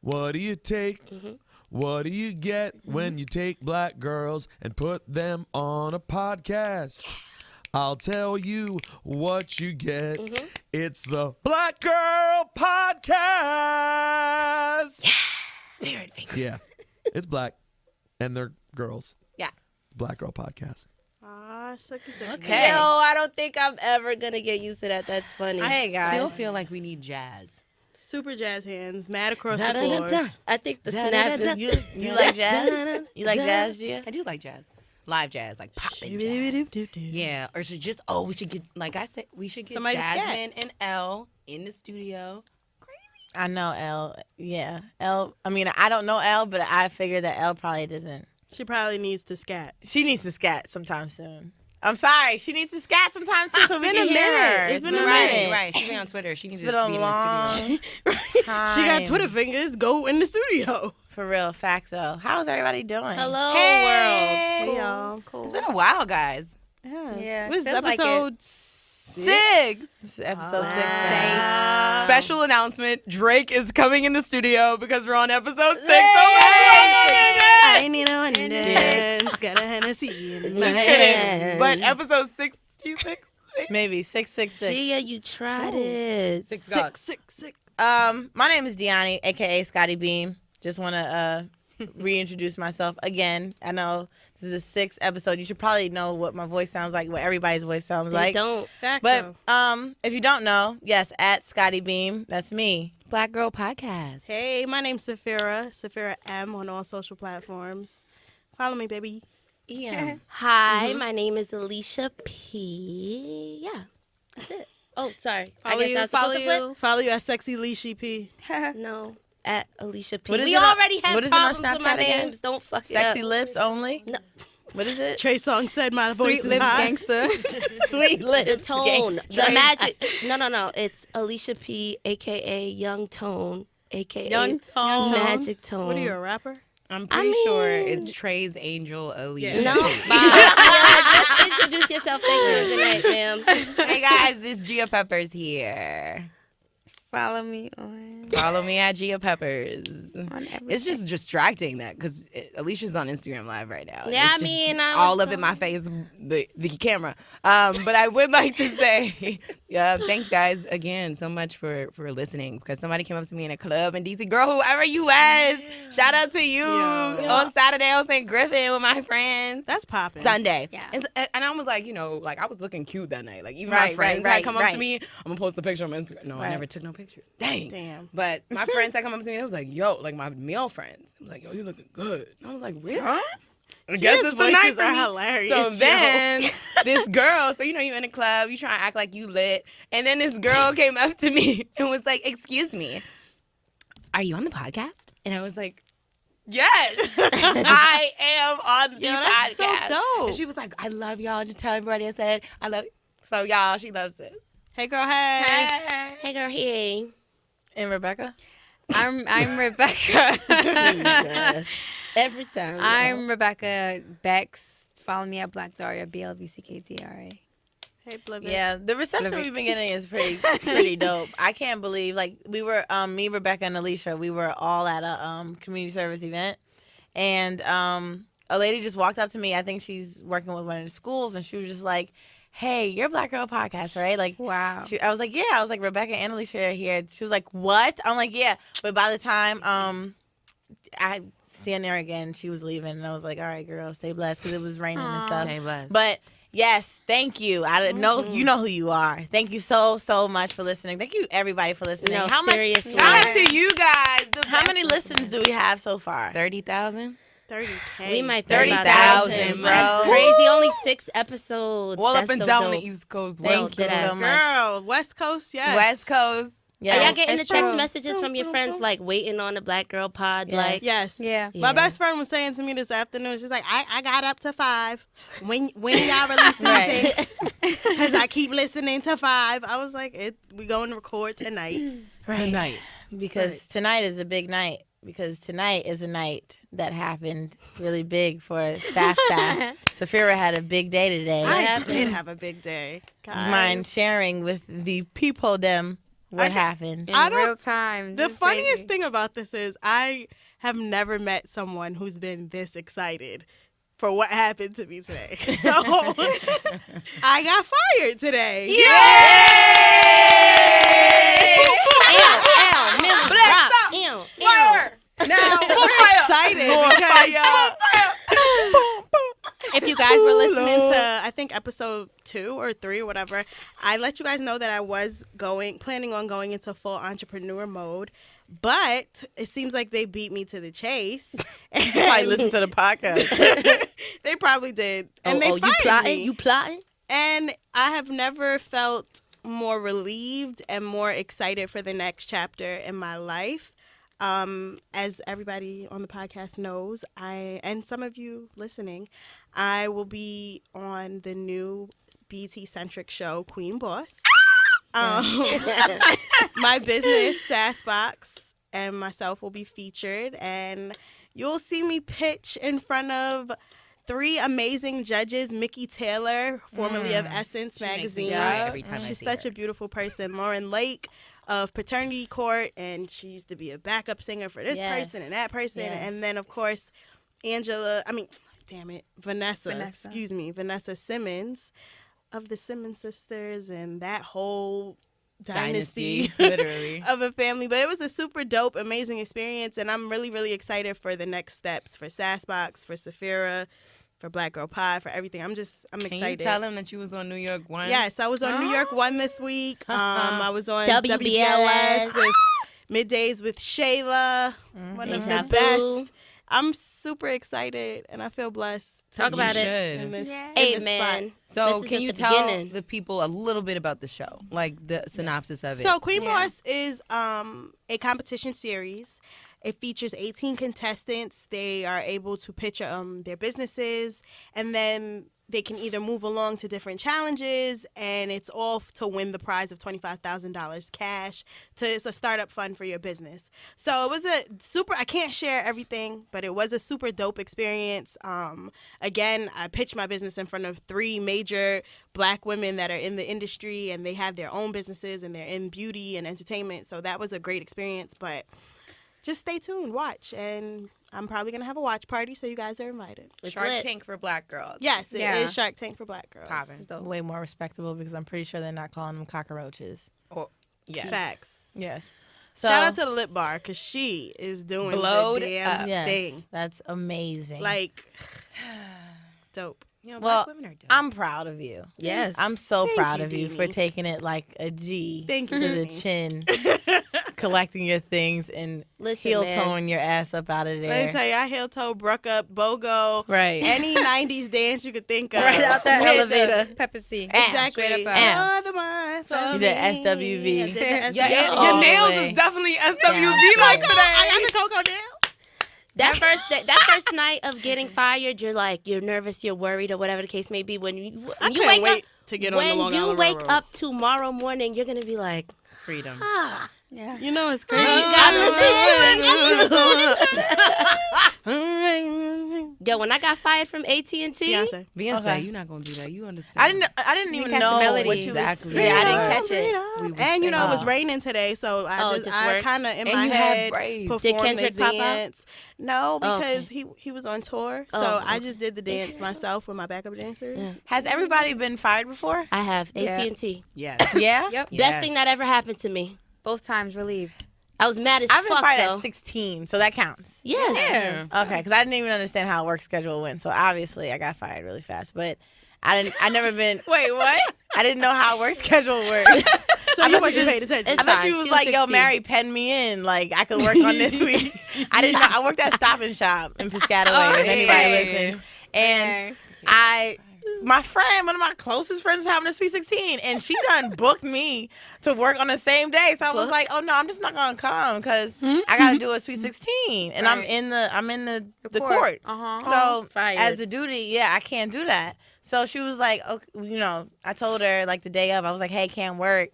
What do you take? What do you get when you take black girls and put them on a podcast? I'll tell you what you get. It's the Black Girl Podcast. Yeah, spirit fingers. Yeah, it's black, and they're girls. Yeah. Black Girl Podcast. Sucky. Okay. Yo, I don't think I'm ever gonna get used to that. That's funny. Hey guys. Still feel like we need jazz. Super jazz hands, mad across the floors. I think the snap is... You like jazz? You like jazz, Gia? I do like jazz. Live jazz, like popping jazz. Yeah, or should just, we should get, like I said, we should get Somebody to Jasmine and Elle in the studio. I know Elle. Yeah. Elle, I mean, I don't know Elle, but I figure that Elle probably doesn't. She probably needs to scat. She needs to scat sometime soon. I'm sorry. She needs to scat sometime soon so we been can a hear minute. her. It's been a Right, minute. right. She be on Twitter. She needs It's to been be a in the studio. long time. She got Twitter fingers. Go in the studio. For real, facts though. How's everybody doing? Hello, Hey. world. Hey, y'all. Cool. It's been a while, guys. Yeah. it What is feels like episode 6. This is episode 6. Wow. Special announcement. Drake is coming in the studio because we're on episode 6. I need no one Yes, got a Hennessy in Just kidding. But episode 66? Maybe 666. Gia, you tried it. 666. My name is Deani, aka Scotty Beam. Just want to reintroduce myself again. I know this is the 6th episode. You should probably know what my voice sounds like, what everybody's voice sounds They like. don't. But if you don't know, yes, at Scotty Beam, that's me. Black Girl Podcast. Hey, my name's Saphira M on all social platforms. Follow me, baby. EM. Hi, my name is Alicia P. Yeah, that's it. Oh, sorry. I guess I was supposed to flip. Follow you at Sexy Leashy P. No, at Alicia P. What is We it on- already have what is it on problems with my Snapchat again? names. Don't fuck it Sexy up. lips only? No. What is it? Trey Songz said my voice Sweet is Lips high. Gangster. Sweet lips. The tone, Gangsta. the magic. No. It's Alicia P, a.k.a. Young Tone, a.k.a. Young Tone. Magic Tone. What are you, a rapper? I'm pretty sure it's Trey's Angel Alicia. No, bye. Just introduce yourself. Thank you. Good night, ma'am. Hey guys, this Gia Peppers here. Follow me on Follow me at Gia Peppers. everything. It's just distracting that because Alicia's on Instagram Live right now. Yeah, It's I just mean, I all was up in my face, the camera. But I would like to say, thanks guys again so much for listening because somebody came up to me in a club in DC. Girl, whoever you was, shout out to you. On Saturday, I was in Griffin with my friends. That's popping. Sunday. Yeah. And I was like, I was looking cute that night. Like, even my Right, friends right, had come up right. to me. I'm going to post a picture on my Instagram. No, I Right. never took no pictures. Damn. But But my friends had come up to me. They was like, yo, like my male friends. I was like, yo, you looking good. And I was like, really? I guess Gia's it's the night voices for are me. hilarious. So then this girl, so you in a club, you try to act like you lit. And then this girl came up to me and was like, excuse me, are you on the podcast? And I was like, yes, I am on the that's so podcast. dope. And she was like, I love y'all. Just tell everybody I said I love you. So y'all, she loves this. Hey, girl, hey. Hey, girl, hey. And Rebecca? I'm Rebecca. Every time. I'm Rebecca Bex. Follow me at Black Daria, BLBCKTRA. Hey, Blivit. Yeah, the reception we've been getting is pretty dope. I can't believe, like, we were, me, Rebecca, and Alicia, we were all at a community service event. And a lady just walked up to me. I think she's working with one of the schools. And she was just like, hey, you're Black Girl Podcast, right? Like, Wow. I was like, yeah. I was like, Rebecca and Alicia are here. She was like, what? I'm like, yeah. But by the time I seen her again, she was leaving. And I was like, all right, girl, stay blessed because it was raining and stuff. Stay blessed. But yes, thank you. I didn't know you know who you are. Thank you so much for listening. Thank you everybody for listening. No, How much? seriously. Shout out to you guys. How many listens do we have so far? 30,000? 30K. We might 30,000, bro. That's crazy. Only 6 episodes. All That's up and so down dope. the East Coast. Thank you deadass. so much. Girl, West Coast, yes. West Coast. Yeah. Are y'all getting the It's text true. messages from your friends like waiting on the Black Girl Pod? Yes. Like, Yes. Yeah. My best friend was saying to me this afternoon, she's like, I got up to 5. When y'all releasing Right. 6? Because I keep listening to 5. I was like, we going to record tonight. Tonight. Because tonight is a big night. Because tonight is a night that happened really big for Saf. Saphira had a big day today. I did have a big day. Guys. Mind sharing with the people them What happened? In real time. The This is funniest crazy. thing about this is I have never met someone who's been this excited for what happened to me today. So I got fired today. Now we're excited because if you guys were listening to, I think episode 2 or 3 or whatever, I let you guys know that I was planning on going into full entrepreneur mode, but it seems like they beat me to the chase. Probably listen to the podcast. They probably did, and they fired me. You plotting? And I have never felt more relieved and more excited for the next chapter in my life. As everybody on the podcast knows, and some of you listening, I will be on the new BT-centric show, Queen Boss. My business, Sassbox, and myself will be featured, and you'll see me pitch in front of 3 amazing judges. Mickey Taylor, formerly of Essence magazine. Every time She's such a beautiful person. Lauren Lake of Paternity Court, and she used to be a backup singer for this person and that person. Yes. And then, of course, Vanessa Simmons of the Simmons sisters and that whole dynasty literally. of a family. But it was a super dope, amazing experience, and I'm really, really excited for the next steps for Sassbox, for Saphira, for Black Girl Pie, for everything. I'm excited. Can you tell him that you was on New York 1? Yes, I was on New York 1 this week. I was on WBLS. WBLS with Middays with Shayla, one of the best. I'm super excited, and I feel blessed. Talk about it. In this, Hey, in this man. spot. So This is can just you the tell beginning. the people a little bit about the show, like the synopsis of it? So Queen Boss is a competition series. It features 18 contestants. They are able to pitch their businesses, and then they can either move along to different challenges, and it's all to win the prize of $25,000 cash. It's a startup fund for your business. So it was I can't share everything, but it was a super dope experience. Again, I pitched my business in front of 3 major Black women that are in the industry, and they have their own businesses, and they're in beauty and entertainment. So that was a great experience, but just stay tuned, watch, and I'm probably going to have a watch party, so you guys are invited. Shark lit. Tank for Black girls. Yes, it Yeah. is Shark Tank for Black girls. Poppin'. Way more respectable because I'm pretty sure they're not calling them cockroaches. Yes. Facts. Yes. So, Shout out to the Lip Bar, because she is doing Blowed the damn up. yes, thing. that's amazing. Like, dope. You know, well, Black women are dope. I'm proud of you. Yes. I'm so Thank proud you, of you Deanie. for taking it like a G Thank you, to the Deanie. chin, collecting your things and Listen, heel man. toeing your ass up out of there. Let me tell you, I heel toe, Bruck up, BOGO, Right. any 90s dance you could think of. Right out that elevator. Pepper C. Exactly. Straight up out. You're the one for You me. did SWV. I did the Your, SWV. all your the nails way is definitely SWV down. like today. I got the Coco nails. That first night of getting fired, you're nervous, you're worried, or whatever the case may be. When you couldn't wake wait up, to get on the when Long you Island wake Railroad. up tomorrow morning, you're gonna be like, Freedom. Yeah. You know it's crazy. yo, when I got fired from AT&T, Beyonce. Beyonce, Okay. you're not gonna do that. You understand? I didn't even catch the know melody. what you Exactly. was. Yeah, I didn't Freedom, catch it. We was And you know it was singing. raining today, so Oh, just I work? kind of in And my you had head braids. performed Did the Kendrick pop out? dance. No, Oh, because okay. he was on tour, so Oh, I just did the dance myself with my backup dancers. Yeah. Has everybody been fired before? I have Yeah. AT&T. Yes. Yeah. Yep. Best thing that ever happened to me. Both times relieved. I was mad as I've been fuck fired though. at 16, so that counts. Yes. Yeah. Okay, because I didn't even understand how a work schedule went. So obviously, I got fired really fast. But I never been. Wait, what? I didn't know how a work schedule worked. So I you thought wasn't you paying attention. It's I thought fine. she was She was like, "Yo, 16. Mary, pen me in. Like I could work on this week." I didn't know. I worked at Stop and Shop in Piscataway. If anybody listens, and my friend, one of my closest friends, was having a Sweet 16, and she done booked me to work on the same day. So I was like, "Oh no, I'm just not gonna come because I gotta do a Sweet 16, and I'm Right. in the court. court. Uh-huh. So Fired. as a duty, yeah, I can't do that." So she was like, "Okay, I told her like the day of, I was like, hey, can't work,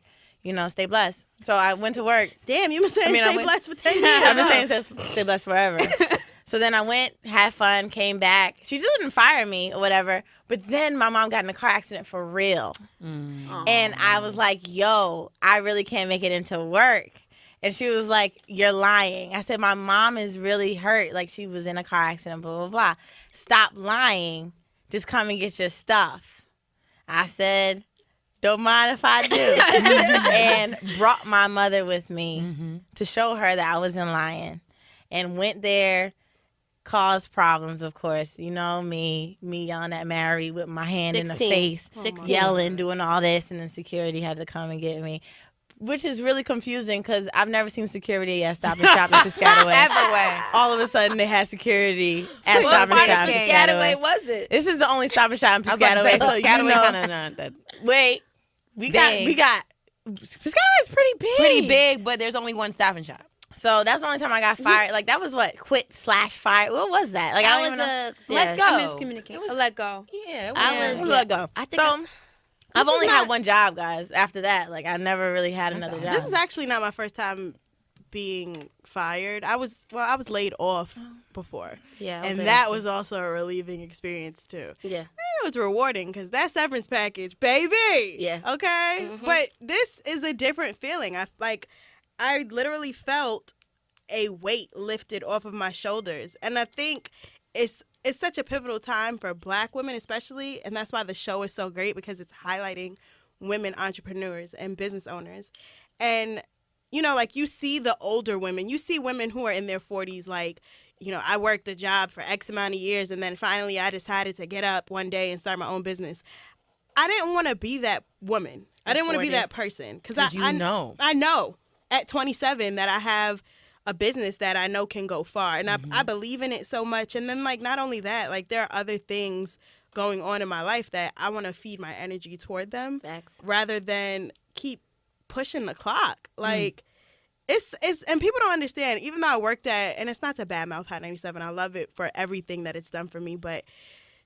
stay blessed." So I went to work. Damn, you been saying I mean, I stay went- blessed for 10 years. I've been saying stay blessed forever. So then I went, had fun, came back. She still didn't fire me or whatever. But then my mom got in a car accident for real. And I was like, yo, I really can't make it into work. And she was like, you're lying. I said, my mom is really hurt. Like, she was in a car accident, blah, blah, blah. Stop lying. Just come and get your stuff. I said, don't mind if I do. And brought my mother with me to show her that I wasn't lying. And went there, caused problems, of course. You know, me yelling at Mary with my hand in the face, yelling, doing all this. And then security had to come and get me. Which is really confusing because I've never seen security at Stop and Shop in Piscataway. Everywhere. All of a sudden, they had security at Stop and Shop in Piscataway. was it? This is the only Stop and Shop in I was about to Piscataway. say, So you Piscataway know, kind of not that wait, we got Piscataway is pretty big. pretty big, but there's only one Stop and Shop. So that's the only time I got fired. Like that was what quit/fired. What was that? Like I don't even know. Let's go. Miscommunication. Let go. Yeah, Let go. I think So I've only had one job, guys. After that, like I never really had another job. This is actually not my first time being fired. I was laid off before. Yeah, and that was also a relieving experience too. Yeah. And it was rewarding because that severance package, baby. Yeah. Okay. But this is a different feeling. I literally felt a weight lifted off of my shoulders, and I think it's such a pivotal time for Black women, especially, and that's why the show is so great because it's highlighting women entrepreneurs and business owners, and you know, like you see the older women, you see women who are in their 40s, like, you know, I worked a job for X amount of years, and then finally I decided to get up one day and start my own business. I didn't want to be that woman. I didn't want to be that person because I know at 27 that I have a business that I know can go far, and I believe in it so much. And then, like, not only that, like, there are other things going on in my life that I want to feed my energy toward them. Facts. Rather than keep pushing the clock. Like, it's and people don't understand, even though I worked at, and it's not to badmouth Hot 97, I love it for everything that it's done for me, but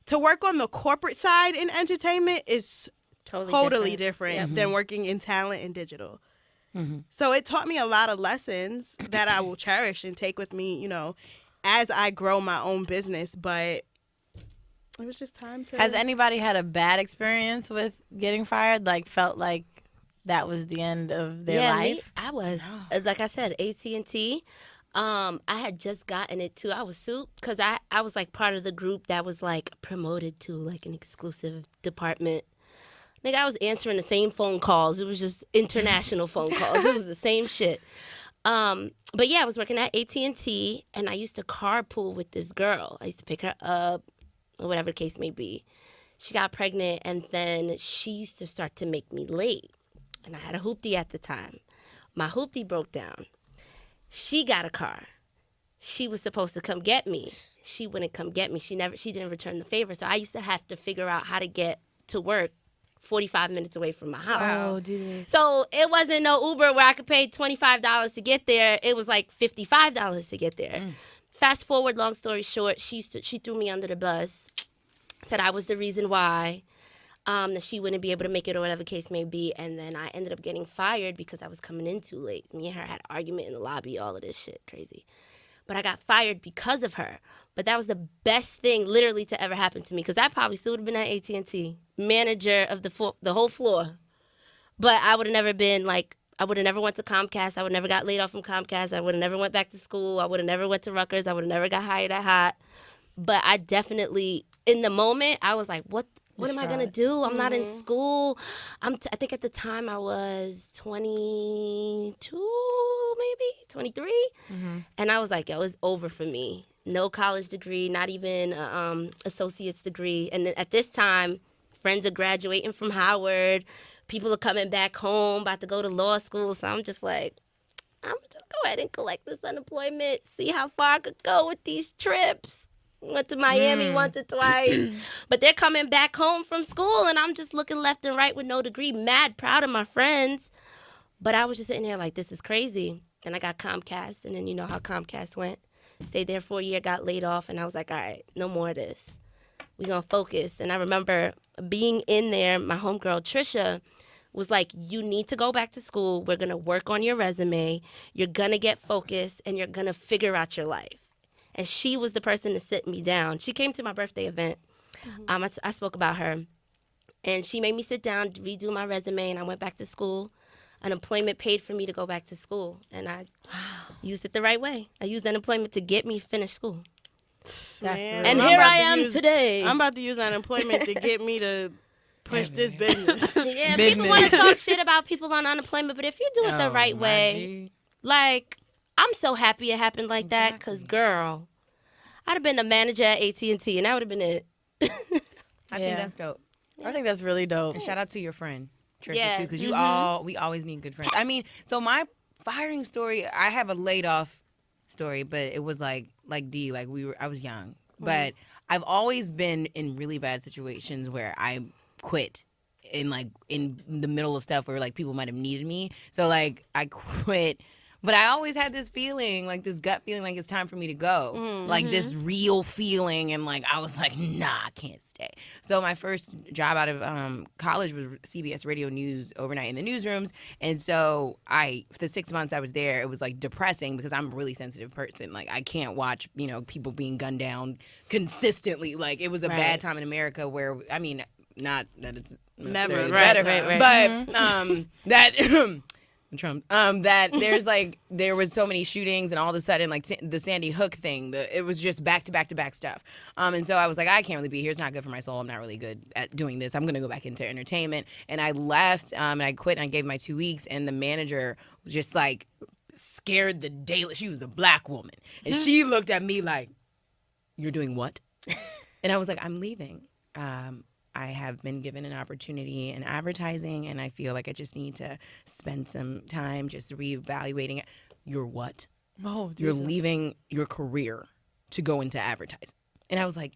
to work on the corporate side in entertainment is totally different than working in talent and digital. So it taught me a lot of lessons that I will cherish and take with me, you know, as I grow my own business. But it was just time to... Has anybody had a bad experience with getting fired? Like, felt like that was the end of their life? I was. Like I said, AT&T. I had just gotten it, too. I was sued because I was, like, part of the group that was, like, promoted to, like, an exclusive department. Nigga, I was answering the same phone calls. It was just international phone calls. It was the same shit. But yeah, I was working at AT&T, and I used to carpool with this girl. I used to pick her up, or whatever the case may be. She got pregnant, and then she used to start to make me late. And I had a hoopty at the time. My hoopty broke down. She got a car. She was supposed to come get me. She wouldn't come get me. She didn't return the favor. So I used to have to figure out how to get to work 45 minutes away from my house. Oh, Jesus. So it wasn't no Uber where I could pay $25 to get there. It was like $55 to get there. Fast forward, long story short, she threw me under the bus, said I was the reason why, that she wouldn't be able to make it or whatever case may be. And then I ended up getting fired because I was coming in too late. Me and her had an argument in the lobby, all of this shit, crazy. But I got fired because of her. But that was the best thing literally to ever happen to me because I probably still would have been at AT&T, manager of the whole floor. But I would have never been like, I would have never went to Comcast. I would never got laid off from Comcast. I would have never went back to school. I would have never went to Rutgers. I would have never got hired at Hot. But I definitely, in the moment, I was like, what am I going to do? I'm not in school. I think at the time I was 22, maybe 23. And I was like, yo, it's over for me. No college degree, not even associate's degree. And then at this time, friends are graduating from Howard. People are coming back home, about to go to law school. So I'm just like, I'm going to just go ahead and collect this unemployment, see how far I could go with these trips. Went to Miami once or twice. But they're coming back home from school, and I'm just looking left and right with no degree, mad proud of my friends. But I was just sitting there like, this is crazy. Then I got Comcast, and then you know how Comcast went. Stayed there for a year, got laid off, and I was like, all right, no more of this. We're going to focus. And I remember being in there, my homegirl, Trisha, was like, you need to go back to school. We're going to work on your resume. You're going to get focused, and you're going to figure out your life. and she was the person to sit me down. She came to my birthday event. I spoke about her, and she made me sit down, redo my resume, and I went back to school. Unemployment paid for me to go back to school, and I used it the right way. I used unemployment to get me finished school. Man, And I'm here about I to am use- today. I'm about to use unemployment to get me to push this business. Yeah, people want to talk shit about people on unemployment, but if you do it the right my way, G. like, I'm so happy it happened like that, because, girl, I'd have been the manager at AT&T, and that would have been it. I Yeah. think that's dope. I think that's really dope. And shout out to your friend, Trisha, Yeah, too, because we always need good friends. I mean, so my firing story, I have a laid off story, but it was like D, like I was young. But I've always been in really bad situations where I quit in the middle of stuff where like people might have needed me. So like I quit. But I always had this feeling, like this gut feeling, like it's time for me to go. Like this real feeling. And like, I was like, nah, I can't stay. So my first job out of college was CBS Radio News overnight in the newsrooms. And so for the 6 months I was there, it was like depressing because I'm a really sensitive person. Like I can't watch, people being gunned down consistently. Like it was a bad time in America where, I mean, not that it's Never necessarily a better, bad time. but that Trump. That there was so many shootings, and all of a sudden, like the Sandy Hook thing, it was just back to back to back stuff. And so I was like, I can't really be here. It's not good for my soul. I'm not really good at doing this. I'm gonna go back into entertainment. And I left, and I quit, and I gave my 2 weeks. And the manager just like scared the daylight. She was a black woman, and she looked at me like, "You're doing what?" And I was like, "I'm leaving." I have been given an opportunity in advertising, and I feel like I just need to spend some time just reevaluating it. You're what? Oh, You're leaving your career to go into advertising. And I was like,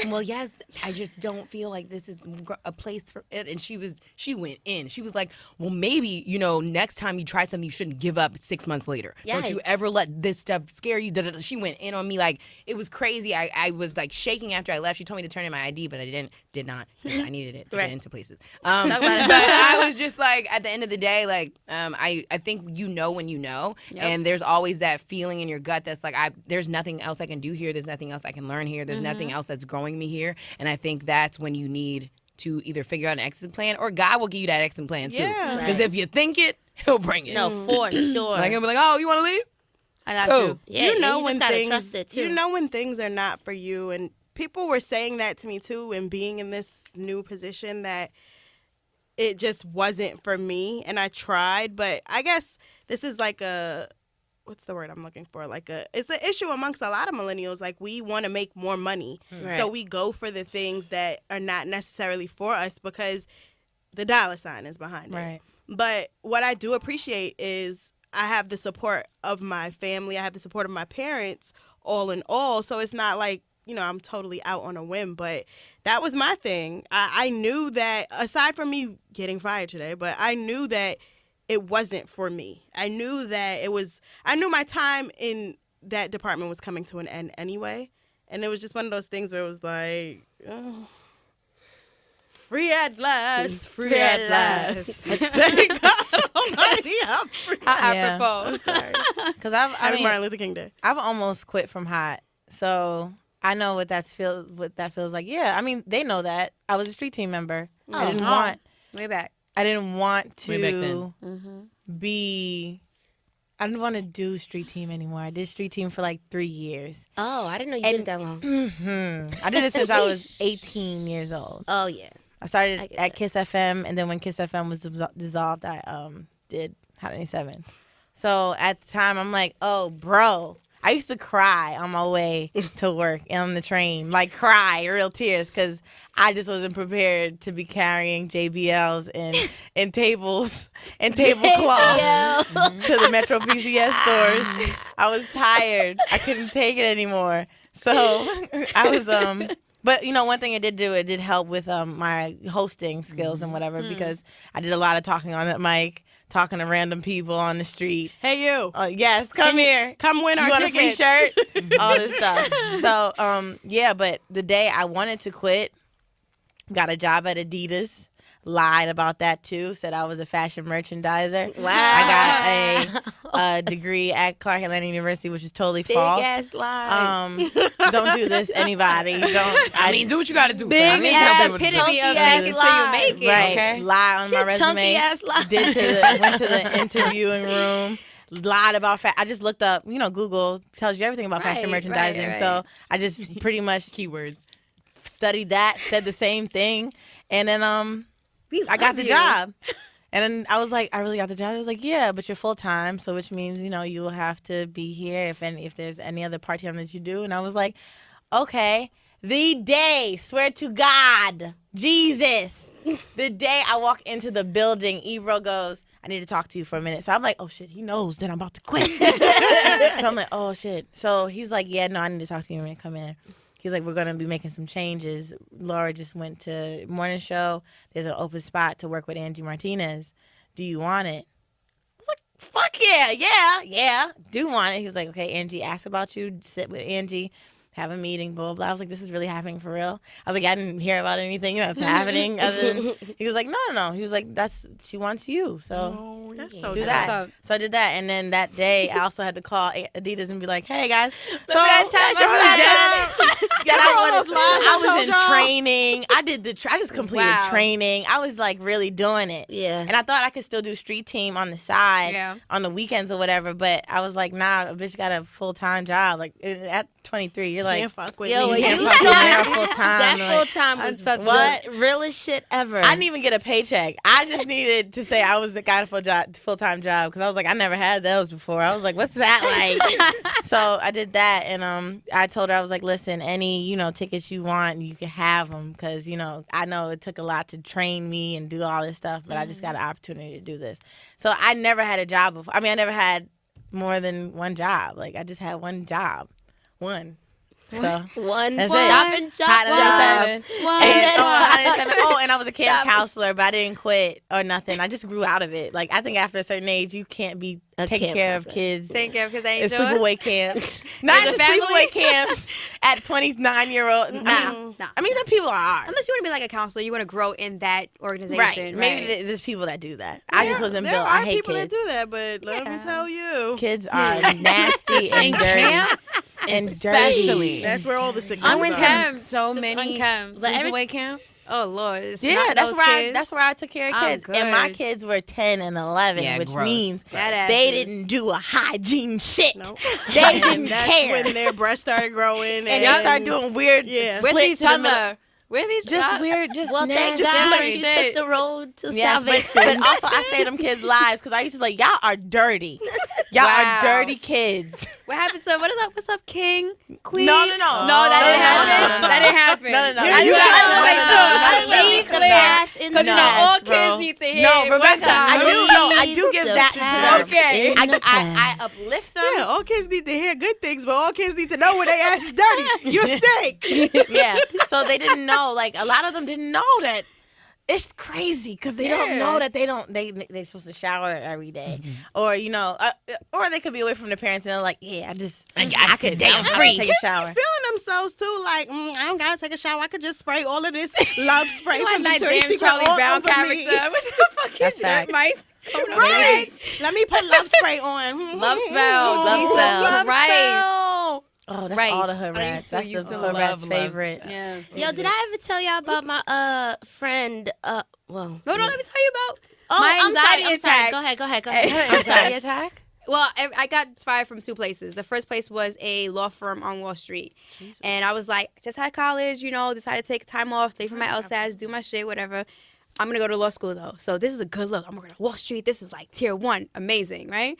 well, yes, I just don't feel like this is a place for it. And she went in. She was like, well, maybe, next time you try something, you shouldn't give up 6 months later. Don't you Yikes. ever let this stuff scare you. She went in on me like, it was crazy. I was like shaking after I left. She told me to turn in my ID, but I did not. I needed it to get into places. Talk about it. But I was just like, at the end of the day, like, I think when you know. Yep. And there's always that feeling in your gut that's like, there's nothing else I can do here. There's nothing else I can learn here. There's nothing else that's growing me here. And I think that's when you need to either figure out an exit plan, or God will give you that exit plan too. Yeah. Because Right. if you think it, He'll bring it. No, for sure. Like he'll be like, oh, you want to leave? I got Cool. you. Yeah, you and know you when just gotta things trust it, too. you know when things are not for you, and people were saying that to me too, and being in this new position, that it just wasn't for me. And I tried, but I guess this is like what's the word I'm looking for? It's an issue amongst a lot of millennials. Like, we want to make more money. Right. So we go for the things that are not necessarily for us because the dollar sign is behind it. Right. But what I do appreciate is I have the support of my family. I have the support of my parents, all in all. So it's not like, I'm totally out on a whim. But that was my thing. I knew that, aside from me getting fired today, but I knew that it wasn't for me. I knew my time in that department was coming to an end anyway. And it was just one of those things where it was like, oh, free at last, free at last. Thank God Almighty, I'm free. Yeah. Apropos. Because Happy Martin Luther King Day. I've almost quit from hot, so I know what that feels like. Yeah, I mean, they know that I was a street team member. I didn't want Way back. I didn't want Way back to then. I didn't want to do street team anymore. I did street team for like 3 years. Oh, I didn't know you did it that long. I did it since I was 18 years old. Oh, yeah. I started I get at that. Kiss FM, and then when Kiss FM was dissolved, I did Hot 97. So at the time, I'm like, oh, bro. I used to cry on my way to work on the train, like cry, real tears, because I just wasn't prepared to be carrying JBLs and tables and tablecloths to the Metro PCS stores. I was tired. I couldn't take it anymore. So I was but one thing it did help with my hosting skills and whatever, because I did a lot of talking on that mic, talking to random people on the street. Hey, you. Yes, come here. Come win our You want a free tickets. shirt? All this stuff. So, yeah, but the day I wanted to quit, got a job at Adidas, lied about that too. Said I was a fashion merchandiser. Wow. I got a degree at Clark Atlanta University, which is totally Big false. ass lie. Don't do this, anybody. Don't. I mean, do what you got to do. Big I mean, tell ass people to do. epitome of Chunky fake it till you ass make it. Right. Okay. Lie on my Shit, chunky resume. ass lie. Went to the interviewing room. Lied about I just looked up. Google tells you everything about fashion Right, merchandising. right. So I just pretty much Keywords. studied that, said the same thing, and then We I got love the you. job. And then I was like, I really got the job. I was like, yeah, but you're full time, so which means you will have to be here if there's any other part time that you do. And I was like, okay. The day, swear to God, Jesus, the day I walk into the building, Ebro goes, I need to talk to you for a minute. So I'm like, oh shit, he knows that I'm about to quit. So I'm like, oh shit. So he's like, yeah, no, I need to talk to you when you come in. He's like, we're going to be making some changes. Laura just went to morning show. There's an open spot to work with Angie Martinez. Do you want it? I was like, fuck yeah, do want it. He was like, okay, Angie asked about you. Sit with Angie. Have a meeting, blah, blah, blah. I was like, this is really happening for real? I was like, I didn't hear about anything that's happening. Other than, he was like, no. He was like, she wants you. So That's so do dope. that. So I did that. And then that day, I also had to call Adidas and be like, hey, guys. So I was in training. I just completed Wow. training. I was like really doing it. Yeah. And I thought I could still do street team on the side Yeah. on the weekends or whatever. But I was like, nah, a bitch got a full-time job. Like at 23, you're like, Can't fuck with Yo, me. when can't you fuck with me. got I'm full-time. that Like, full time was Untouchable. What? realest shit ever. I didn't even get a paycheck. I just needed to say I got a full-time job because I was like, I never had those before. I was like, what's that like? So I did that, and I told her, I was like, listen, any tickets you want, you can have them because I know it took a lot to train me and do all this stuff, but I just got an opportunity to do this. So I never had a job before. I mean, I never had more than one job. Like I just had one job, one. So one That's stop it. and shop. Hot 97. One. And I was a camp counselor, but I didn't quit or nothing. I just grew out of it. Like I think after a certain age, you can't be A taking camp care of counselor. kids. Thank you, because I ain't It's yours. sleepaway camps. Not As the a family? sleepaway camps at 29-year-old. Nah. I mean, there people are. Unless you want to be like a counselor, you want to grow in that organization. Right. Maybe there's people that do that. I just wasn't There built. are I hate people kids. that do that, but let me tell you, Kids are nasty and dirty. And Especially. dirty. that's where all the sickness I went are. to Camps. so Just many on camps. sleepaway camps. Oh Lord, it's Yeah, not that's those where kids. that's where I took care of Oh, kids. And my good. kids were 10 and 11, Yeah, which gross. means That they asses. didn't do a hygiene shit. Nope. They And didn't that's care. when their breasts started growing, And y'all start doing weird Yeah. with splits each in the middle. other. With each Just other. weird, just Well, thank nasty. God split you shit. took the road to Yes, salvation. but also I say them kids' lives because I used to be like, y'all are dirty. Y'all Wow. are dirty kids. What happened to what is up? What's up, King? Queen? No. No, that didn't happen. No. That didn't happen. No. I You just gotta- wanted to make no, sure. no, I no, leave the clear. past in the Because past, all bro. kids need to hear. No, it one Rebecca, time. I do give The that to past them. Okay. in the I past. uplift them. Yeah, all kids need to hear good things, but all kids need to know when they ass is dirty. You stink. Yeah. So they didn't know. Like a lot of them didn't know that. It's crazy because they don't Yeah. know that they're supposed to shower every day, or or they could be away from their parents and they're like, yeah, I could damn free take a shower. Feeling themselves too, like I don't gotta take a shower. I could just spray all of this love spray You from like that Victoria's damn Secret Charlie all Brown over character. me. What the fuck That's is that, facts. mice? Right. Let me put love spray on. Love spell. Love Jesus spell. Christ. Oh, that's Rice. all the hood I rats. used to- That's used the to hood rats' love favorite. Yeah. Yo, did I ever tell y'all about my friend? Well, No, let me tell you about oh, my I'm sorry. anxiety I'm sorry. attack. Go ahead. I'm sorry, attack. Well, I got inspired from two places. The first place was a law firm on Wall Street. And I was like, just out of college, decided to take time off, stay for my LSATs, do my shit, whatever. I'm going to go to law school, though. So this is a good look. I'm working on Wall Street. This is like tier 1. Amazing, right?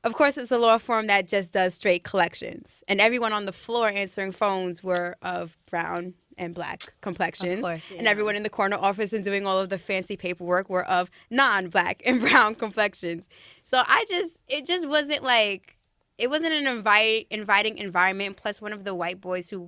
Of course, it's a law firm that just does straight collections. And everyone on the floor answering phones were of brown and black complexions. Of course, And everyone in the corner office and doing all of the fancy paperwork were of non-black and brown complexions. So it just wasn't like, it wasn't an inviting environment. Plus one of the white boys who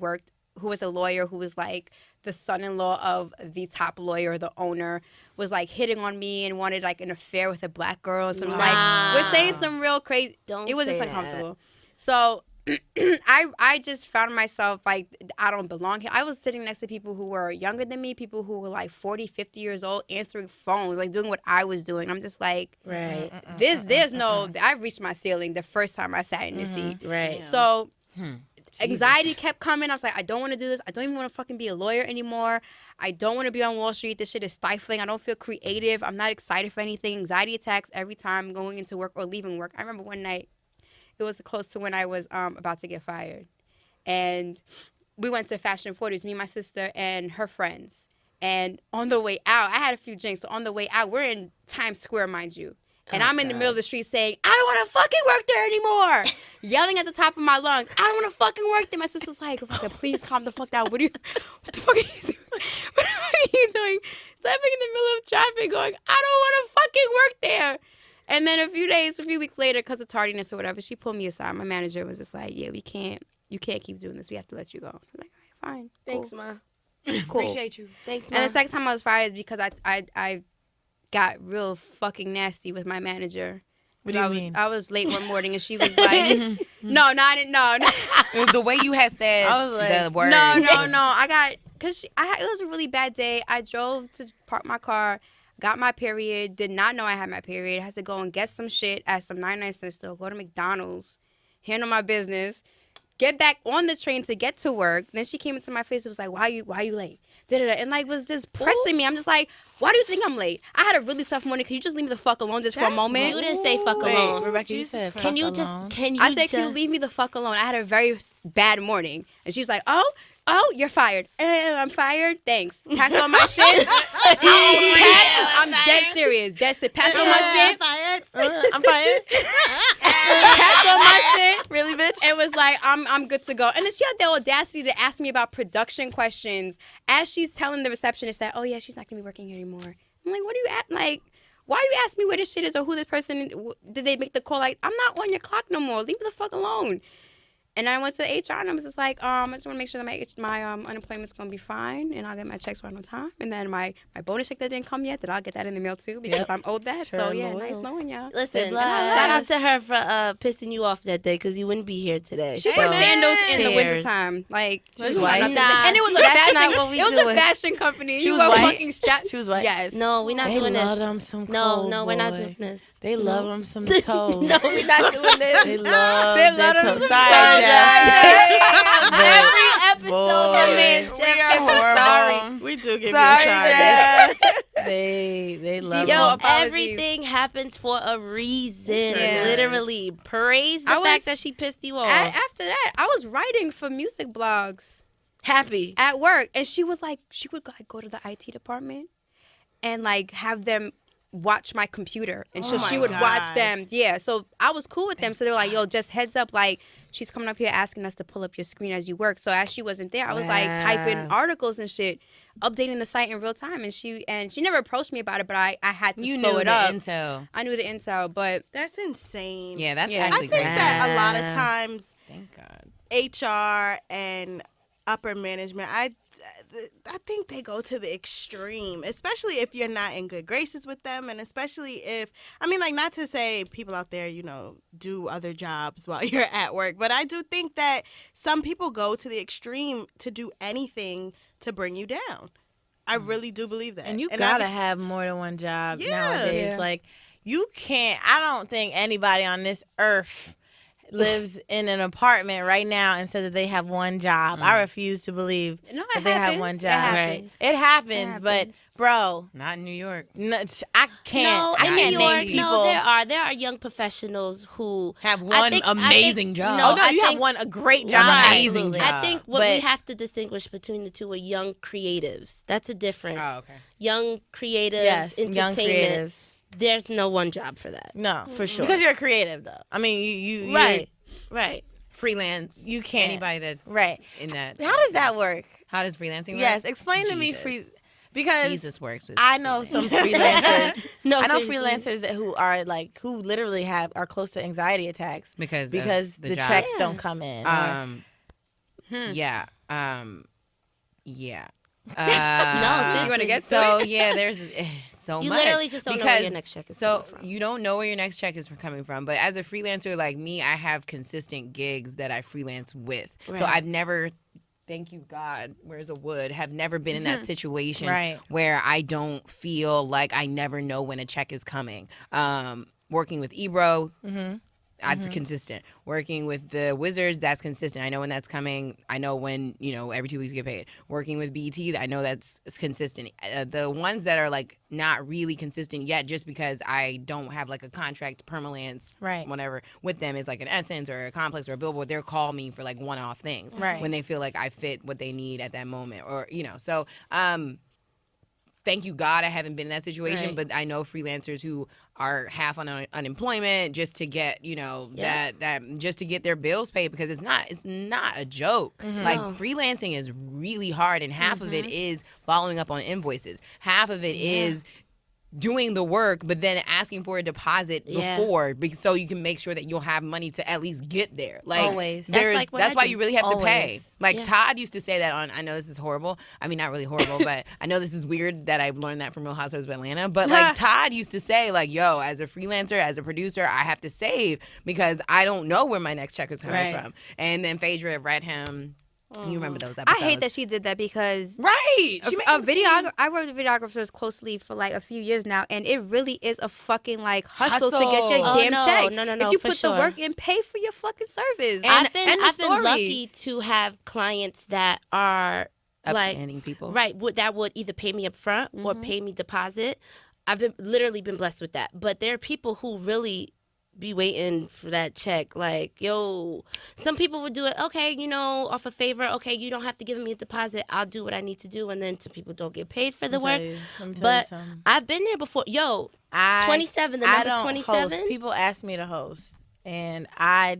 was a lawyer, who was like the son-in-law of the top lawyer, the owner, was like hitting on me and wanted like an affair with a black girl. So I was like, we're saying some real crazy. Don't It was say just that. uncomfortable. So I just found myself like I don't belong here. I was sitting next to people who were younger than me, people who were like 40, 50 years old, answering phones, like doing what I was doing. I'm just like, Right. there's no, I've reached my ceiling the first time I sat in the seat. Right. So anxiety kept coming. I was like, I don't want to do this. I don't even want to fucking be a lawyer anymore. I don't want to be on Wall Street. This shit is stifling. I don't feel creative. I'm not excited for anything. Anxiety attacks every time going into work or leaving work. I remember one night, it was close to when I was about to get fired. And we went to Fashion 40s, me, my sister, and her friends. And on the way out, I had a few drinks. So on the way out, we're in Times Square, mind you. And I'm in the middle of the street saying, I don't want to fucking work there anymore. Yelling at the top of my lungs, I don't want to fucking work there. My sister's like, Rebecca, please calm the fuck down. What the fuck are you doing? What the fuck are you doing? Stepping in the middle of traffic going, I don't want to fucking work there. And then a few weeks later, because of tardiness or whatever, she pulled me aside. My manager was just like, yeah, you can't keep doing this. We have to let you go. I was like, all right, fine. Thanks, Ma. Cool. Appreciate you. Thanks, Ma. And the second time I was fired is because I got real fucking nasty with my manager. What do you mean? I was late one morning and she was like, no, no. The way you had said I was like, the word. No. It was a really bad day. I drove to park my car, got my period, did not know I had my period. I had to go and get some shit at some 99-cent store, go to McDonald's, handle my business, get back on the train to get to work. Then she came into my face and was like, why are you late? Da-da-da. And like was just pressing me. I'm just like, why do you think I'm late? I had a really tough morning. Can you just leave me the fuck alone just for a moment? You didn't say fuck Wait, alone. Rebecca, you said Can you just? Can you? I said, can you leave me the fuck alone? I had a very bad morning. And she was like, oh, you're fired. I'm fired? Thanks. Pack on my shit. I'm dead serious. That's it. Pack on my shit. I'm fired. Pack on my shit. Really, bitch? It was like, I'm good to go. And then she had the audacity to ask me about production questions as she's telling the receptionist that, oh, yeah, she's not going to be working here anymore. I'm like, what are you at? Like, why are you asking me where this shit is or who this person, did they make the call? Like, I'm not on your clock no more. Leave me the fuck alone. And I went to HR and I was just like, I just want to make sure that my unemployment's going to be fine and I'll get my checks right on time. And then my bonus check that didn't come yet, that I'll get that in the mail too because I'm owed that. Sure, so yeah, loyal. nice knowing y'all. Listen, shout out to her for pissing you off that day because you wouldn't be here today. She So, wore sandals in the cheers. wintertime. Like, She's white. Nah, and it was a that's fashion. not what we It was doing. a fashion company. She You was were white? fucking strapped. She was white? Yes. No, we're not They doing love this. them some No, cold we're not boy. doing this. They love them some toast. No, we're not doing this. They love They their love them toast. some Sorry, toast. Jeff. Every episode, Boy, my man Jeff we are gets a horrible. sorry. We do give Sorry, you a Jeff. They love Yo, them. apologies. Everything happens for a reason. Yeah. Literally. Praise the I fact was- that she pissed you off. After that, I was writing for music blogs Happy. at work, and she would go to the IT department and like have them watch my computer, and so she would watch them. Yeah, so I was cool with them. So they were like, "Yo, just heads up, like she's coming up here asking us to pull up your screen as you work." So as she wasn't there, I was like typing articles and shit, updating the site in real time. And she never approached me about it, but I had to You slow knew it the up. intel. I knew the intel, but That's insane. Yeah, that's Yeah. I actually think great. that a lot of times Thank God. HR and upper management, I think they go to the extreme, especially if you're not in good graces with them, and especially if, I mean, like, not to say people out there, do other jobs while you're at work, but I do think that some people go to the extreme to do anything to bring you down. I really do believe that. And you I gotta was- have more than one job Yeah. nowadays. Yeah. Like, you can't. I don't think anybody on this earth lives in an apartment right now and says that they have one job. I refuse to believe no, that it they have happens. one It job. happens. It happens, but bro, Not in New York. no, I can't. No, I in can't New York, name people. no, there are young professionals who Have I one think- amazing job. Oh no, I you have think- a great job. Right. Amazing Absolutely. job. I think what we But- have to distinguish between the two are young creatives. That's a different. Oh, okay. Young creatives, Yes, young entertainment. creatives. There's no one job for that. No, For sure. because you're a creative though. I mean, you Right. Freelance. You can't. Anybody that's Right. in that. How does that work? How does freelancing work? Yes, explain to me Jesus. because Jesus works with. I know some freelancers. No, I know seriously. freelancers who are who literally are close to anxiety attacks because the job. checks don't come in. Yeah. Yeah. No, seriously. You want to get So yeah, there's so You much. literally just don't know where your next check is So coming from. you don't know where your next check is coming from. But as a freelancer like me, I have consistent gigs that I freelance with. So Right. I've never, thank you God, where's a wood, have never been in that situation Right. where I don't feel like I never know when a check is coming. Working with Ebro, that's consistent. Working with the Wizards, that's consistent. I know when that's coming. I know when, every 2 weeks get paid. Working with BT, I know that's consistent. The ones that are like not really consistent yet, just because I don't have like a contract permalance, Right. whatever, with them is like an Essence or a Complex or a Billboard. They'll call me for like one-off things Right. when they feel like I fit what they need at that moment, or so. Thank you God I haven't been in that situation, Right. but I know freelancers who are half on unemployment just to get that just to get their bills paid, because it's not a joke. Like freelancing is really hard, and half of it is following up on invoices. Half of it is doing the work, but then asking for a deposit before, so you can make sure that you'll have money to at least get there. Like Always. That's what that's I why do. you really have to pay. Always. Like Yeah. Todd used to say that on, I know this is horrible. I mean, not really horrible, but I know this is weird that I've learned that from Real Housewives of Atlanta. But like Todd used to say, like, yo, as a freelancer, as a producer, I have to save because I don't know where my next check is coming Right. from. And then Phaedra read him. You remember those I episodes? hate that she did that because Right. She made a him videographer. I worked with videographers closely for like a few years now, and it really is a fucking like hustle to get your Hustle. damn no, check. no, If you for put sure. the work in, pay for your fucking service. I've End of been story. lucky to have clients that are like upstanding people. right that would either pay me up front or pay me deposit. I've been literally been blessed with that. But there are people who really be waiting for that check. Like, yo, some people would do it, okay, off a favor, okay, you don't have to give me a deposit, I'll do what I need to do, and then some people don't get paid for the Let work. me tell you But something. I've been there before. Yo, I 27, the I number don't 27. host. People ask me to host, and I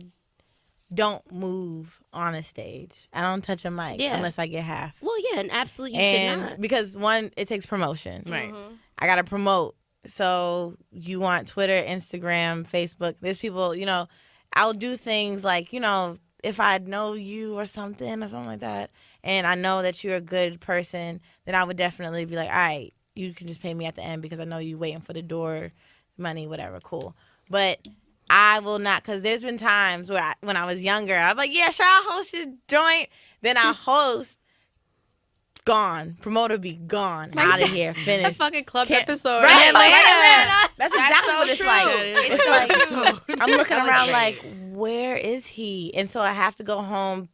don't move on a stage. I don't touch a mic Yeah. unless I get half. Well, yeah, and absolutely you should And not. because one, it takes promotion. Right. I gotta promote. So you want Twitter, Instagram, Facebook. There's people, I'll do things like, if I know you or something like that, and I know that you're a good person, then I would definitely be like, all right, you can just pay me at the end because I know you waiting for the door money, whatever, cool. But I will not, because there's been times where when I was younger, I'm like, yeah, sure, I'll host your joint. Then I host, gone. Promoter be gone, out of here, That finished. fucking club Can't- episode. Right, in like Atlanta. Atlanta. That's exactly so what it's true. like. It's like I'm looking That was around great. like, where is he? And so I have to go home,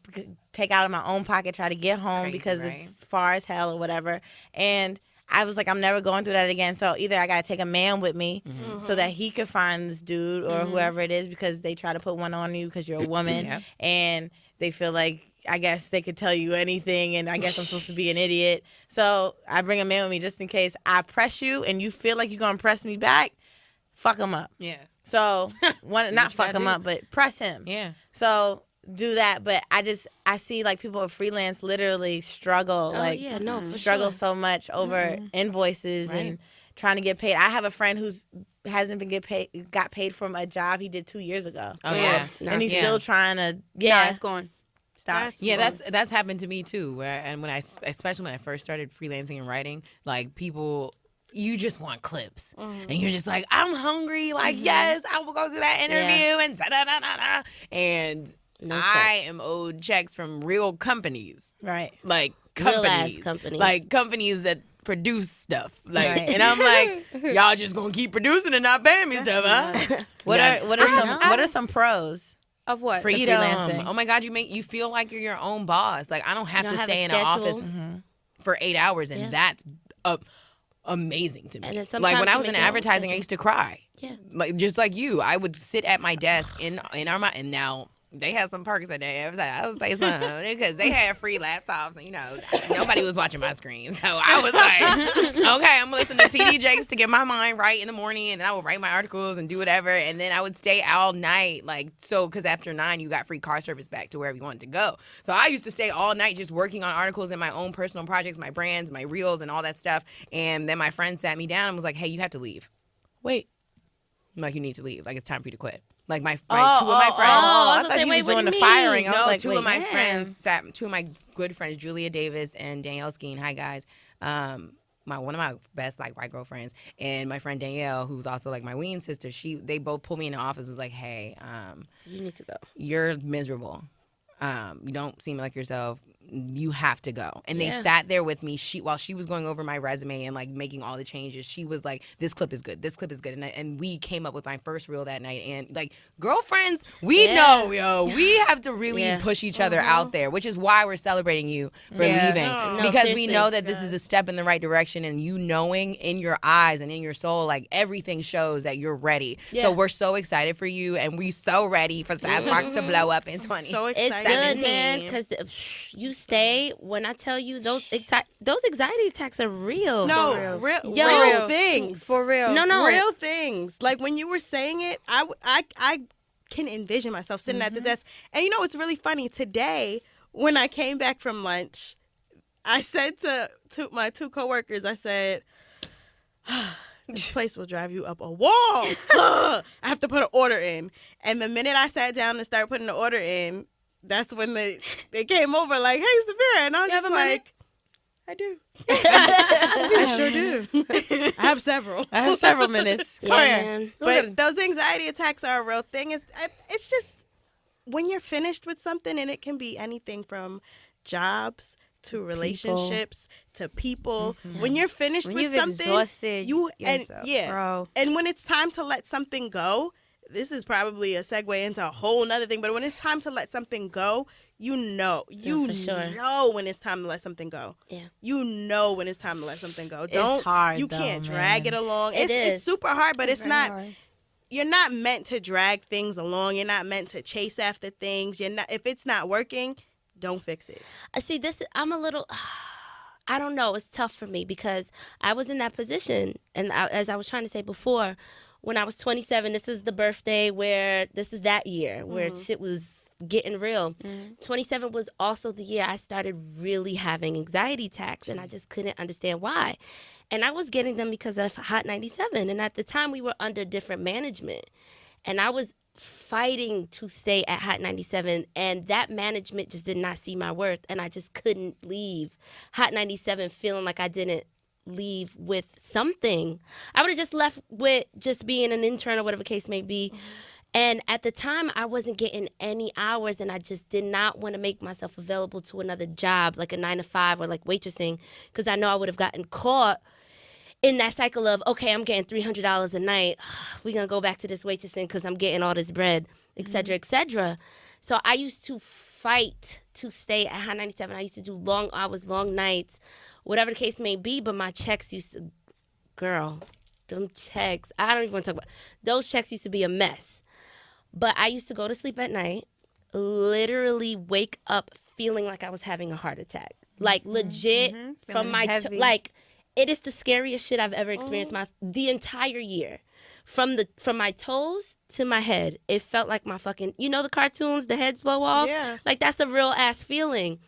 take out of my own pocket, try to get home Crazy, because right? it's far as hell or whatever. And I was like, I'm never going through that again. So either I got to take a man with me so that he could find this dude or whoever it is, because they try to put one on you because you're a woman Yeah. and they feel like, I guess they could tell you anything, and I guess I'm supposed to be an idiot. So I bring a man with me just in case I press you and you feel like you're going to press me back, fuck him up. Yeah. So, not fuck gotta him do. up, but press him. Yeah. So do that. But I see like people with freelance literally struggle, Oh, yeah, no, for struggle sure. so much over invoices and trying to get paid. I have a friend who's hasn't been got paid from a job he did 2 years ago. Oh yeah. And he's Yeah. still trying to, Nah, it's gone. Stop. Yeah, that's happened to me too. Especially when I first started freelancing and writing, like people, you just want clips, and you're just like, I'm hungry. Like, yes, I will go to that interview and da da da da da. And No I am owed checks from real companies, Right. like Real ass companies, companies. like companies that produce stuff. Like, Right. and I'm like, y'all just gonna keep producing and not paying me stuff, huh? What are some pros? Of what? Freedom. freelancing. Oh my God, you feel like you're your own boss. Like I don't have You to don't have stay a in an schedule. office for 8 hours, and Yeah. that's amazing to me. And then Like sometimes when I you was in make your own advertising, I schedule. used to cry. Yeah. Like just like you, I would sit at my desk in our and now. They had some perks at that. I was like, something because they had free laptops, and nobody was watching my screen. So I was like, okay, I'm gonna listen to TD Jakes to get my mind right in the morning, and then I would write my articles and do whatever, and then I would stay all night, because after 9 you got free car service back to wherever you wanted to go. So I used to stay all night just working on articles and my own personal projects, my brands, my reels, and all that stuff. And then my friend sat me down and was like, hey, you have to leave. Wait. I'm like, you need to leave. Like, it's time for you to quit. Like two of my friends. I was thought gonna say, he wait, was what doing do the you mean? firing. I was No, like, two wait, of my damn. friends two of my good friends, Julia Davis and Danielle Skeen. Hi guys. One of my best like white girlfriends, and my friend Danielle, who's also like my ween sister. They both pulled me in the office. Was like, hey, You need to go. you're miserable. You don't seem like yourself. You have to go. And they Yeah. sat there with me. While she was going over my resume and like making all the changes, she was like, "This clip is good. This clip is good." And we came up with my first reel that night. And like girlfriends, we Yeah. know, yo, we have to really Yeah. push each other out there, which is why we're celebrating you for Yeah. leaving No, because seriously. we know that this is a step in the right direction. And you knowing in your eyes and in your soul, like everything shows that you're ready. Yeah. So we're so excited for you, and we so ready for Sasquatch to blow up in 20. So It's excited. good, man, because you stay. When I tell you those anxiety attacks are real. No, real Yo. things. For real. No. Real things. Like when you were saying it, I can envision myself sitting at the desk. And you know what's really funny? Today, when I came back from lunch, I said to my two coworkers, I said, this place will drive you up a wall. I have to put an order in. And the minute I sat down and started putting the order in, that's when they came over like, hey, Samira. And I was just like, I do. I sure do. I have several. I have several minutes. Yeah, Come here. man. But those anxiety attacks are a real thing. It's just when you're finished with something, and it can be anything from jobs to relationships to people. When you're finished When with you've something, exhausted yourself, bro. and when it's time to let something go, this is probably a segue into a whole nother thing. But when it's time to let something go, you know for sure. know when it's time to let something go. Yeah. You know when it's time to let something go. hard, You though, can't man. drag it along. It It's is. super hard, but it's Very not. hard. You're not meant to drag things along. You're not meant to chase after things. You're not. If it's not working, don't fix it. I see this. I'm a little. I don't know. It's tough for me because I was in that position, and as I was trying to say before, when I was 27, this is the birthday where this is that year where shit was getting real. 27 was also the year I started really having anxiety attacks, and I just couldn't understand why. And I was getting them because of Hot 97, and at the time we were under different management, and I was fighting to stay at Hot 97, and that management just did not see my worth, and I just couldn't leave Hot 97 feeling like I didn't leave with something. I would have just left with just being an intern or whatever the case may be. And at the time, I wasn't getting any hours, and I just did not want to make myself available to another job, like a 9 to 5 or like waitressing, because I know I would have gotten caught in that cycle of, okay, I'm getting $300 a night. We're going to go back to this waitressing because I'm getting all this bread, et cetera, et cetera. So I used to fight to stay at Hot 97. I used to do long hours, long nights, whatever the case may be, but my checks used to, girl, them checks, I don't even want to talk about, those checks used to be a mess. But I used to go to sleep at night, literally wake up feeling like I was having a heart attack. Like legit from Feeling my, heavy. like it is the scariest shit I've ever experienced the entire year. From my toes to my head, it felt like my fucking, you know the cartoons, the heads blow off? Yeah. Like that's a real ass feeling.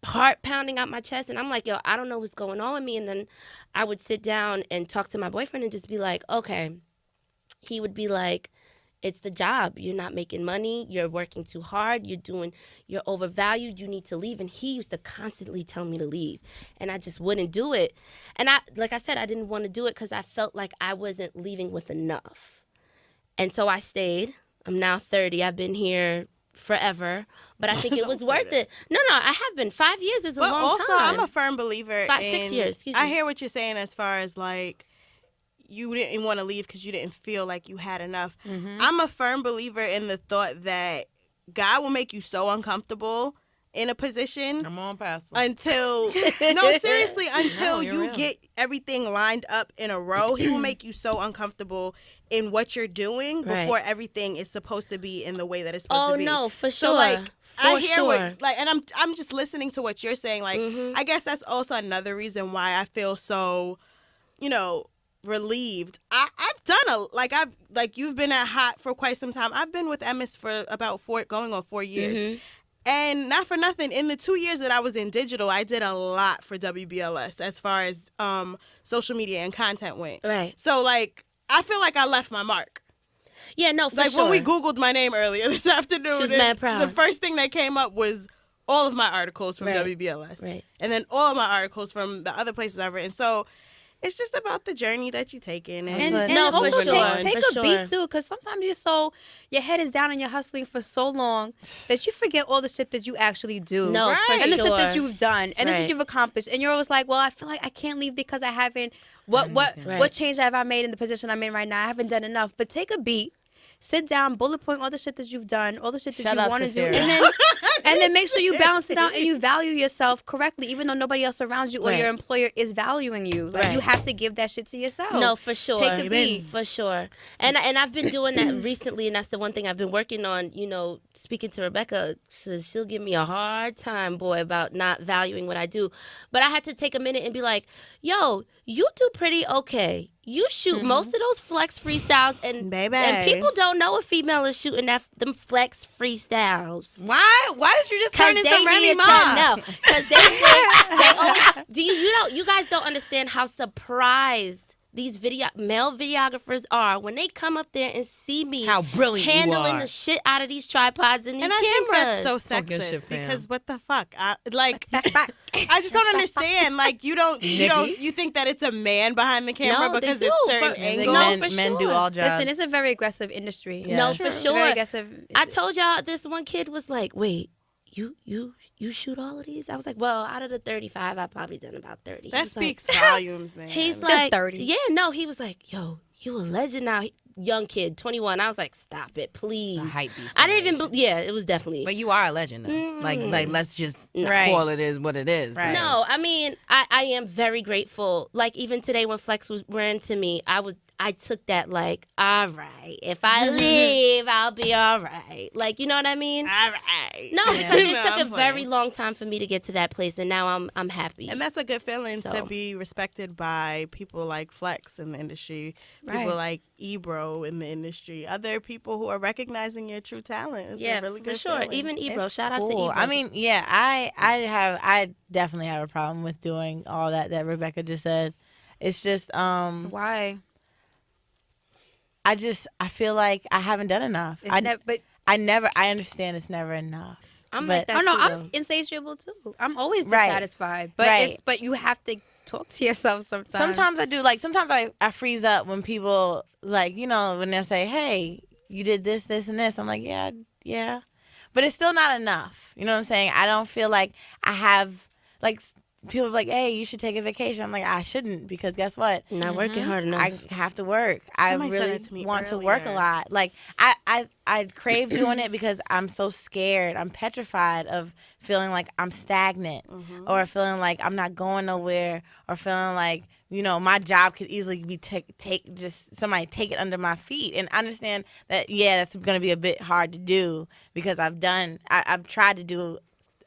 Heart pounding out my chest, and I'm like, yo, I don't know what's going on with me. And then I would sit down and talk to my boyfriend and just be like, okay. He would be like, it's the job. You're not making money. You're working too hard. You're overvalued. You need to leave. And he used to constantly tell me to leave. And I just wouldn't do it. And like I said, I didn't want to do it because I felt like I wasn't leaving with enough. And so I stayed. I'm now 30. I've been here forever. But I think it was worth it. No, I have been. 5 years is a But long also, time. I'm a firm believer 6 in. years. Excuse me. I hear what you're saying as far as like you didn't want to leave because you didn't feel like you had enough. I'm a firm believer in the thought that God will make you so uncomfortable in a position Come on, Pastor. until seriously, until you're you real. get everything lined up in a row. He will make you so uncomfortable in what you're doing Right. before everything is supposed to be in the way that it's supposed Oh, to be. no, for So sure. like I For hear sure. what like, and I'm just listening to what you're saying. Like I guess that's also another reason why I feel so, relieved. I've done you've been at Hot for quite some time. I've been with Emmis for about going on 4 years. And not for nothing, in the 2 years that I was in digital, I did a lot for WBLS as far as social media and content went. Right. So like I feel like I left my mark. Yeah, no, for Like sure. when we Googled my name earlier this afternoon, She was mad proud. the first thing that came up was all of my articles from Right. WBLS. Right. And then all of my articles from the other places I've written. So it's just about the journey that you're taking. And, But- and No, for also sure, take for a beat sure. too, because sometimes your head is down and you're hustling for so long that you forget all the shit that you actually do. No, Right. for And the sure. shit that you've done and the Right. shit you've accomplished. And you're always like, well, I feel like I can't leave because I haven't what Right. change have I made in the position I'm in right now? I haven't done enough. But take a beat. Sit down, bullet point all the shit that you've done, all the shit that Shut you up, want to do, Saphira. and then make sure you balance it out and you value yourself correctly, even though nobody else around you or Right. your employer is valuing you. Like you Right. have to give that shit to yourself. No, for sure. Take a beat. For sure. And I've been doing that recently, and that's the one thing I've been working on, speaking to Rebecca, she'll give me a hard time, boy, about not valuing what I do. But I had to take a minute and be like, yo, you do pretty okay. You shoot most of those flex freestyles, and Baby. and people don't know a female is shooting them flex freestyles. Why did you just turn into Remy needed Ma? to know, because they think they always, you guys don't understand how surprised these male videographers are when they come up there and see me How brilliant you handling are. the shit out of these tripods and these And I cameras. think that's so Talk your shit, sexist fam. because what the fuck? I just don't understand. Like you think that it's a man behind the camera No, they because do. it's certain For- I think angles. No, men, for men do sure. all jobs. Listen, it's a very aggressive industry. Yeah. No, for It's a very sure. aggressive. I told y'all this one kid was like, wait, you shoot all of these? I was like, well, out of the 35, I've probably done about 30. That He was like- speaks volumes, man. He's Just like 30. Yeah, no, he was like, yo, you a legend now. Young kid, 21. I was like, stop it, please. The hype beast I didn't even. generation. Yeah, it was definitely. But you are a legend, though. Like let's just Right. call it is what it is. Right. No, I mean, I am very grateful. Like even today when Flex ran to me, I took that like, all right, if I leave, I'll be all right. Like, you know what I mean? All right. No, because No, it took I'm a very playing. long time for me to get to that place, and now I'm happy. And that's a good feeling So. to be respected by people like Flex in the industry, people Right. like Ebro in the industry, other people who are recognizing your true talent. It's yeah, a really for good sure. feeling. Even Ebro, It's shout out to cool. Ebro. I mean, yeah, I definitely have a problem with doing all that Rebecca just said. It's just Why? I feel like I haven't done enough. It's I understand it's never enough. I'm but- like that Oh no, too, I'm though. insatiable too. I'm always Right. dissatisfied, but Right. but you have to talk to yourself sometimes. Sometimes I do. Like sometimes I freeze up when people like when they say, "Hey, you did this, this, and this." I'm like, yeah, but it's still not enough. You know what I'm saying? I don't feel like I have like people are like, "Hey, you should take a vacation." I'm like, I shouldn't because guess what? Not working hard enough. I have to work. Somebody I said really that to me want to work a earlier. lot. Like I crave doing it because I'm so scared. I'm petrified of feeling like I'm stagnant or feeling like I'm not going nowhere or feeling like my job could easily be just somebody take it under my feet. And I understand that that's going to be a bit hard to do because I've tried to do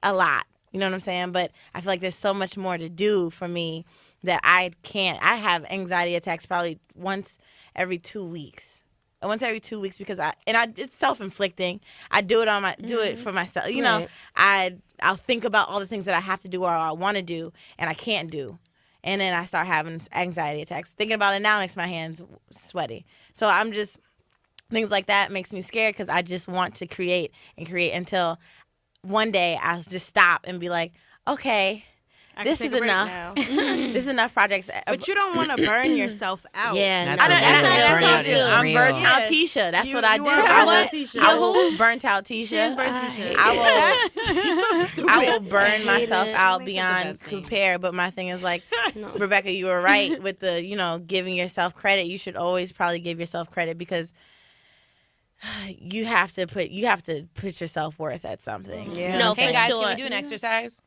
a lot. You know what I'm saying? But I feel like there's so much more to do for me that I can't. I have anxiety attacks probably once every 2 weeks. Once every 2 weeks because it's self-inflicting. I do it for myself. Right. I'll think about all the things that I have to do or I want to do and I can't do. And then I start having anxiety attacks. Thinking about it now makes my hands sweaty. So I'm just things like that makes me scared because I just want to create until one day I'll just stop and be like, okay, I can this take is a break enough. now. This is enough projects. But you don't want to burn yourself out. Yeah, That's no. I don't, That's that's what what burnout is I'm real. burnt out Yeah. Tisha. That's You- what I you do. are I burnt will, out Tisha. I will burnt out Tisha. She is burnt Tisha. I will. That's, you're so stupid. I will burn hate myself it. out Makes it the beyond best thing. compare. But my thing is like, Rebecca, you were right with the giving yourself credit. You should always probably give yourself credit because you have to put your self worth at something. Yeah. No, Hey for guys, sure. can we do an exercise?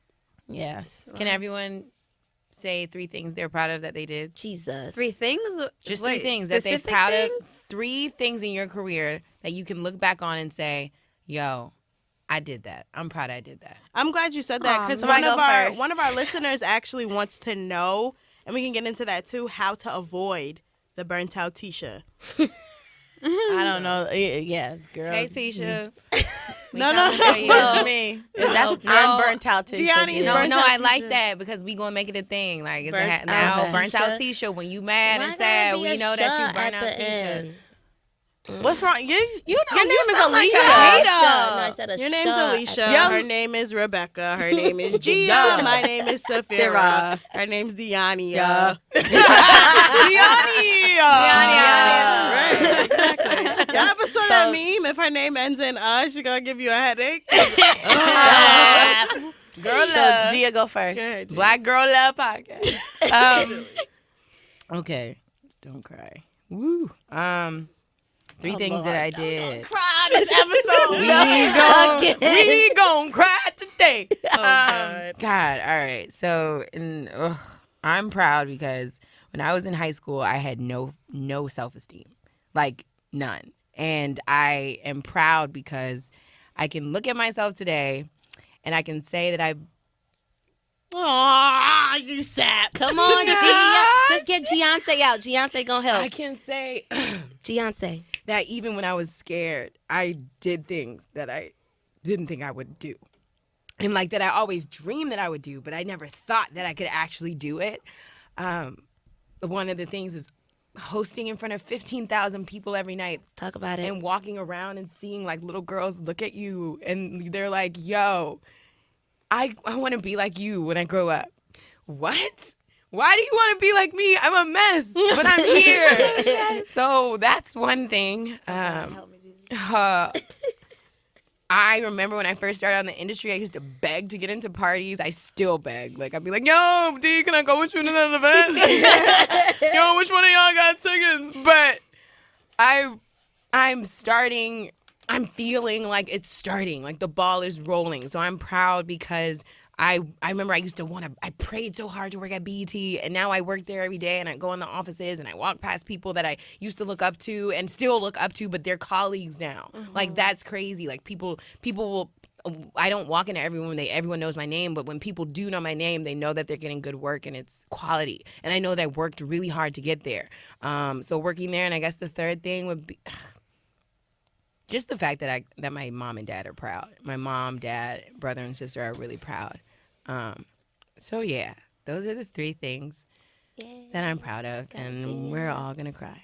Yes. Can everyone say 3 things they're proud of that they did? Jesus. 3 things. Just Wait, 3 things that they're specific proud things? of. 3 things in your career that you can look back on and say, "Yo, I did that. I'm proud I did that." I'm glad you said that because Somebody go first. one of our listeners actually wants to know, and we can get into that too, how to avoid the burnt out Tisha. I don't know. Yeah, girl. Hey, Tisha. No, That's no. me. I'm burnt out Tisha. Deanne's dude. burnt No, out I like Tisha. that because we gonna make it a thing. Like it's Burnt now out burnt out Tisha. Tisha. When you mad Why and gotta sad, be we a know that you shut burnt at out the Tisha. end? What's wrong? You know, your name is sound like Alicia. a hater. No, I said a Your name's shut. Alicia. Yeah. Her name is Rebecca. Her name is Gia. Yeah. My name is Safira. Sarah. Her name's Diania. Yeah. Right, exactly. Y'all ever saw that meme? If her name ends in she gonna give you a headache. Girl So love. Gia, go first. Go ahead, Gia. Black Girl Love Podcast. Okay. Don't cry. Woo. Three things that I did. Cry this episode. We gon' cry today. God. God, all right. So, I'm proud because when I was in high school, I had no self-esteem, like none. And I am proud because I can look at myself today, and I can say that Aw, you sap. Come on, G. Just get Giance out. Giance gonna help. I can say Giance. that even when I was scared, I did things that I didn't think I would do. And like that I always dreamed that I would do, but I never thought that I could actually do it. One of the things is hosting in front of 15,000 people every night Talk about it. and walking around and seeing like little girls look at you and they're like, yo, I want to be like you when I grow up. What? Why do you want to be like me? I'm a mess, but I'm here. So that's one thing. I remember when I first started on the industry, I used to beg to get into parties. I still beg. Like, I'd be like, yo, D, can I go with you to another event? Yo, which one of y'all got tickets? But I'm feeling like it's starting, like the ball is rolling. So I'm proud because I remember I used to I prayed so hard to work at BET, and now I work there every day, and I go in the offices, and I walk past people that I used to look up to and still look up to, but they're colleagues now. Like, that's crazy. Like, people will, I don't walk into everyone, everyone knows my name, but when people do know my name, they know that they're getting good work, and it's quality. And I know that I worked really hard to get there. So working there, and I guess the third thing would be just the fact that my mom and dad are proud. My mom, dad, brother, and sister are really proud. So yeah, those are the three things that I'm proud of, and we're all gonna cry.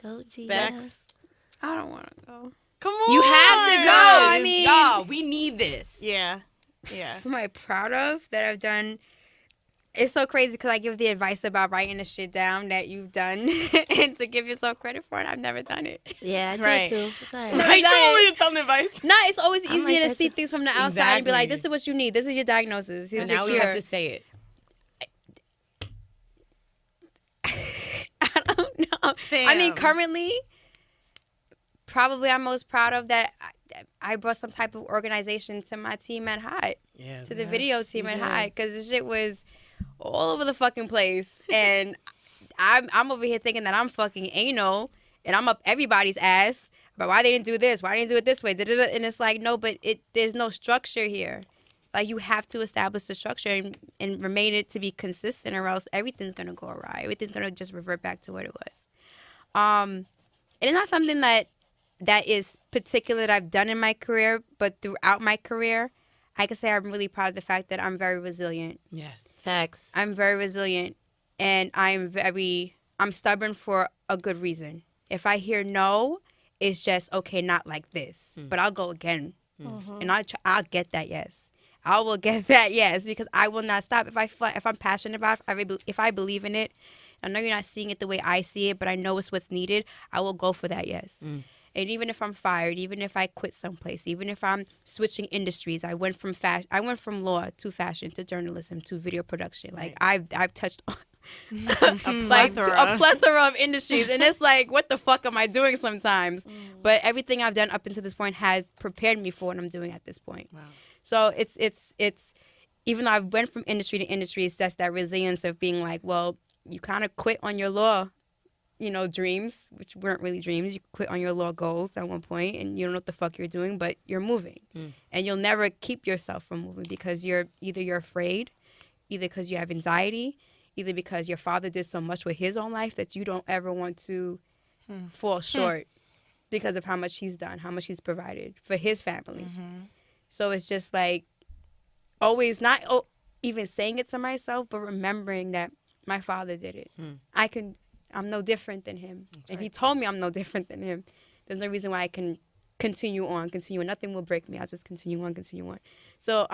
Go, Gia. Bex. I don't want to go. Come on. You have to go. I mean- y'all, we need this. Yeah. Yeah. Who am I proud of that I've done? It's so crazy because I give the advice about writing the shit down that you've done and to give yourself credit for it. I've never done it. Yeah, I do Right. too. It's all right. Right? You want me to tell them advice? No, it's always easier like, to that's see a- things from the outside and be like, Exactly. this is what you need. This is your diagnosis. Here's And your now we cure. have to say it. I don't know. I mean, currently, probably I'm most proud of that I brought some type of organization to my team at High, Yes. to the video team at High, because this shit was all over the fucking place. And I'm over here thinking that I'm fucking anal and I'm up everybody's ass about why they didn't do this, why they didn't do it this way. And it's like, no, but there's no structure here. Like, you have to establish the structure and remain it to be consistent, or else everything's going to go awry. Everything's going to just revert back to what it was. It is not something that is particular that I've done in my career, but throughout my career, I can say I'm really proud of the fact that I'm very resilient. Yes. Facts. I'm very resilient, and I'm stubborn for a good reason. If I hear no, it's just, okay, not like this, but I'll go again, and I'll get that yes. I will get that yes, because I will not stop. If I'm passionate about it, if I believe in it, I know you're not seeing it the way I see it, but I know it's what's needed, I will go for that yes. And even if I'm fired, even if I quit someplace, even if I'm switching industries, I went from law to fashion to journalism to video production. Like, I've touched a plethora of industries, and it's like, what the fuck am I doing sometimes? But everything I've done up until this point has prepared me for what I'm doing at this point. Wow. So it's even though I went from industry to industry, it's just that resilience of being like, well, you kind of quit on your law, dreams, which weren't really dreams. You quit on your law goals at one point, and you don't know what the fuck you're doing, but you're moving. And you'll never keep yourself from moving because you're afraid, either because you have anxiety, either because your father did so much with his own life that you don't ever want to fall short because of how much he's done, how much he's provided for his family. So it's just like always not even saying it to myself, but remembering that my father did it. I'm no different than him. And he told me I'm no different than him. There's no reason why I can continue on. Nothing will break me. I'll just continue on. So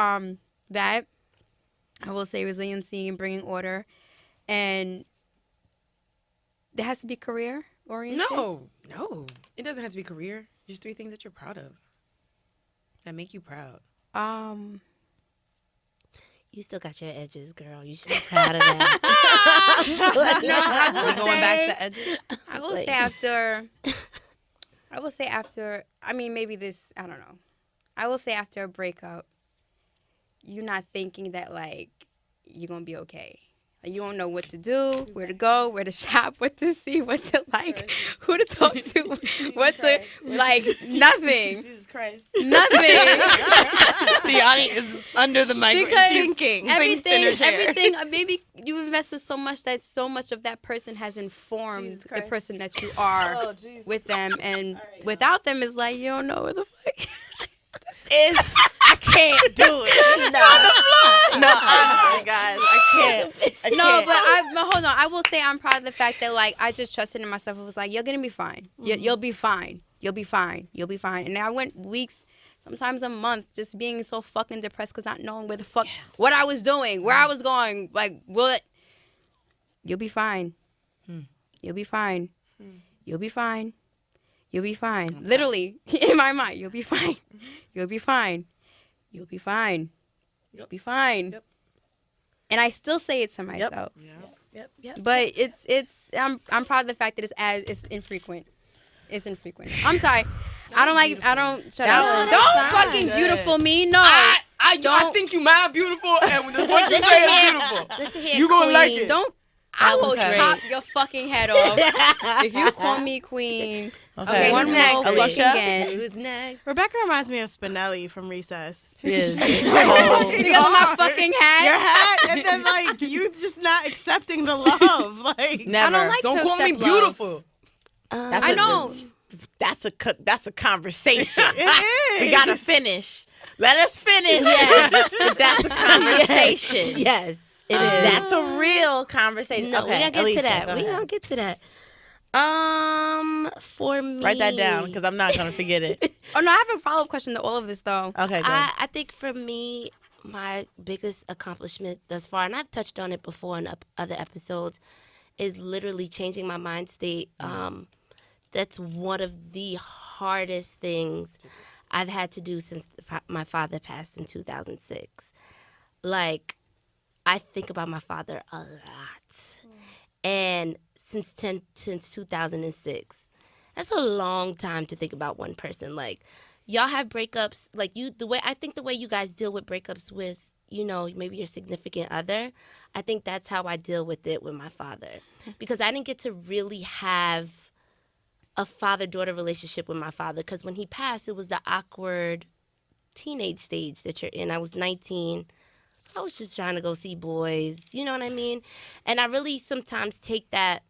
that, I will say, resiliency and bringing order. And there has to be career oriented. No. It doesn't have to be career. Just 3 things that you're proud of. That make you proud. You still got your edges, girl. You should be proud of that. We're going back to edges. I will say after, I mean, maybe this, I don't know. I will say after a breakup, you're not thinking that, like, you're going to be okay. Like, you don't know what to do, where to go, where to shop, what to see, what to like, who to talk to, what to, like, nothing. Jesus Christ. Nothing. Tiani is under the microphone. Sinking. Everything, maybe you've invested so much that so much of that person has informed the person that you are with them. And without them, it's like, you don't know where the fuck. I can't do it. No, honestly, guys, I can't. But hold on. I will say I'm proud of the fact that, like, I just trusted in myself. It was like, you're gonna be fine. You'll be fine. You'll be fine. And I went weeks, sometimes a month, just being so fucking depressed because not knowing where the fuck, what I was doing, where I was going. Like, you'll be fine. You'll be fine. You'll be fine. You'll be fine. Literally, in my mind, you'll be fine. You'll be fine. You'll be fine. You'll be fine. Yep. And I still say it to myself. Yep. But I'm proud of the fact that it's infrequent. It's infrequent. I'm sorry. I don't shut up. Don't fucking beautiful me. No. I think you mad beautiful, and what you say is beautiful. Listen here, you gonna queen. like it. I will chop your fucking head off if you call me queen. Okay, one who's more next? fucking Alicia? again. Who's next? Rebecca reminds me of Spinelli from Recess. Yes. Because of my fucking hat. Your hat, and then like you just not accepting the love. Like Never. I don't like Don't to call me accept love. beautiful. I know. That's a conversation. it is. We gotta finish. Let us finish. Yes. But that's a conversation. Yes, it is. That's a real conversation. No, okay, we gotta get Alicia, to that. go We ahead. gonna get to that. For me, Write that down because I'm not gonna forget it. Oh, no, I have a follow-up question to all of this, though. Okay, good. I think for me, my biggest accomplishment thus far, and I've touched on it before in other episodes, is literally changing my mind state. That's one of the hardest things I've had to do since my father passed in 2006. Like, I think about my father a lot. And since 2006, that's a long time to think about one person. Like, y'all have breakups, like the way you guys deal with breakups with, maybe your significant other, I think that's how I deal with it with my father. Because I didn't get to really have a father-daughter relationship with my father, because when he passed, it was the awkward teenage stage that you're in. I was 19. I was just trying to go see boys, you know what I mean? And I really sometimes take that,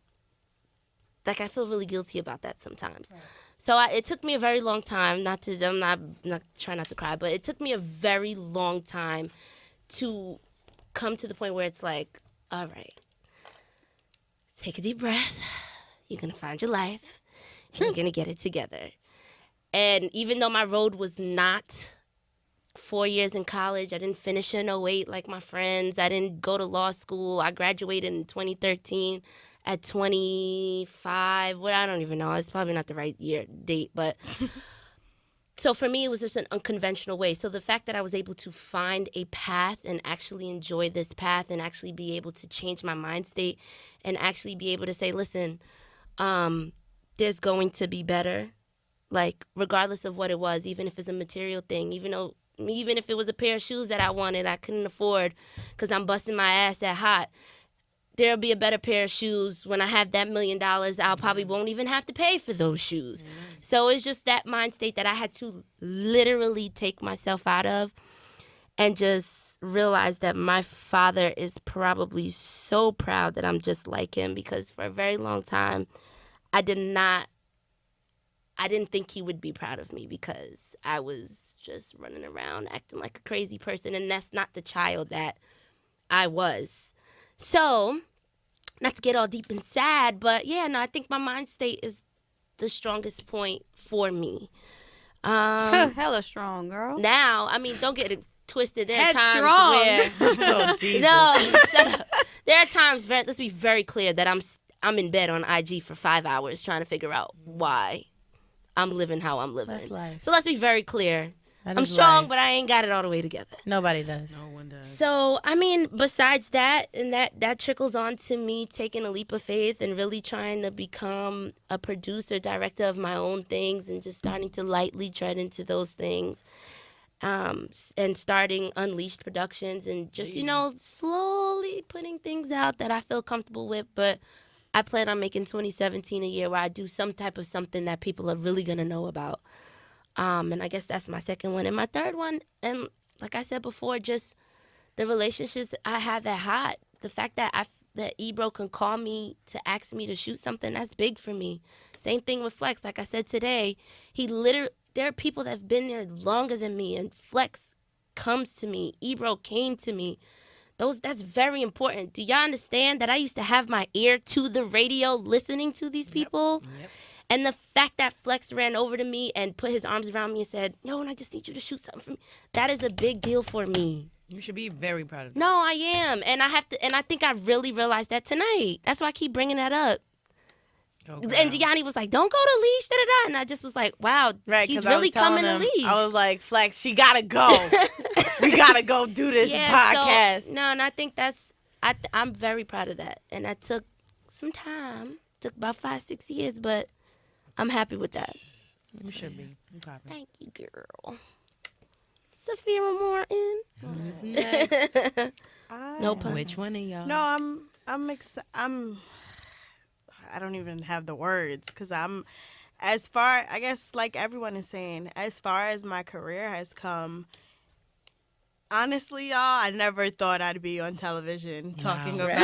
like, I feel really guilty about that sometimes. Right. So it took me a very long time, I'm not trying not to cry, but it took me a very long time to come to the point where it's like, all right, take a deep breath. You're going to find your life. And you're going to get it together. And even though my road was not 4 years in college, I didn't finish in 08 like my friends. I didn't go to law school. I graduated in 2013 at 25. Well, I don't even know. It's probably not the right date. But so for me, it was just an unconventional way. So the fact that I was able to find a path and actually enjoy this path and actually be able to change my mind state and actually be able to say, listen, there's going to be better, like, regardless of what it was, even if it's a material thing, even if it was a pair of shoes that I wanted, I couldn't afford because I'm busting my ass at Hot. There'll be a better pair of shoes when I have that $1 million. I'll probably won't even have to pay for those shoes. So it's just that mind state that I had to literally take myself out of and just realize that my father is probably so proud that I'm just like him, because for a very long time, I didn't think he would be proud of me because I was just running around acting like a crazy person, and that's not the child that I was. So not to get all deep and sad, but yeah, no, I think my mind state is the strongest point for me. Hella strong, girl. Now, I mean, don't get it twisted. There are Headstrong. times where Oh, Jesus. no, shut up. There are times. Let's be very clear that I'm in bed on IG for 5 hours trying to figure out why I'm living how I'm living. That's life. So let's be very clear. That I'm is strong, life. but I ain't got it all the way together. Nobody does. No one does. So, I mean, besides that, and that trickles on to me taking a leap of faith and really trying to become a producer, director of my own things and just starting to lightly tread into those things. And starting Unleashed Productions and just, slowly putting things out that I feel comfortable with. But I plan on making 2017 a year where I do some type of something that people are really going to know about. And I guess that's my second one. And my third one, and like I said before, just the relationships I have at Hot. The fact that that Ebro can call me to ask me to shoot something, that's big for me. Same thing with Flex. Like I said today, there are people that have been there longer than me, and Flex comes to me. Ebro came to me. That's very important. Do y'all understand that I used to have my ear to the radio listening to these people? Yep. And the fact that Flex ran over to me and put his arms around me and said, "Yo, and I just need you to shoot something for me," that is a big deal for me. You should be very proud of that. No, I am. And I think I really realized that tonight. That's why I keep bringing that up. Okay. And Deani was like, "Don't go to Leash, da da da." And I just was like, "Wow, Right, he's 'cause I was really telling coming to him, Leash." I was like, Flex, she gotta go. We gotta go do this podcast. So, no, and I think I'm very proud of that. And that took some time. Took about 5-6 years, but I'm happy with that. You should be. You poppin'. Thank you, girl. Sophia Morton. Who's next? No pun. Which one of y'all? No, I don't even have the words because as far, I guess, like everyone is saying, as far as my career has come, honestly, y'all, I never thought I'd be on television talking about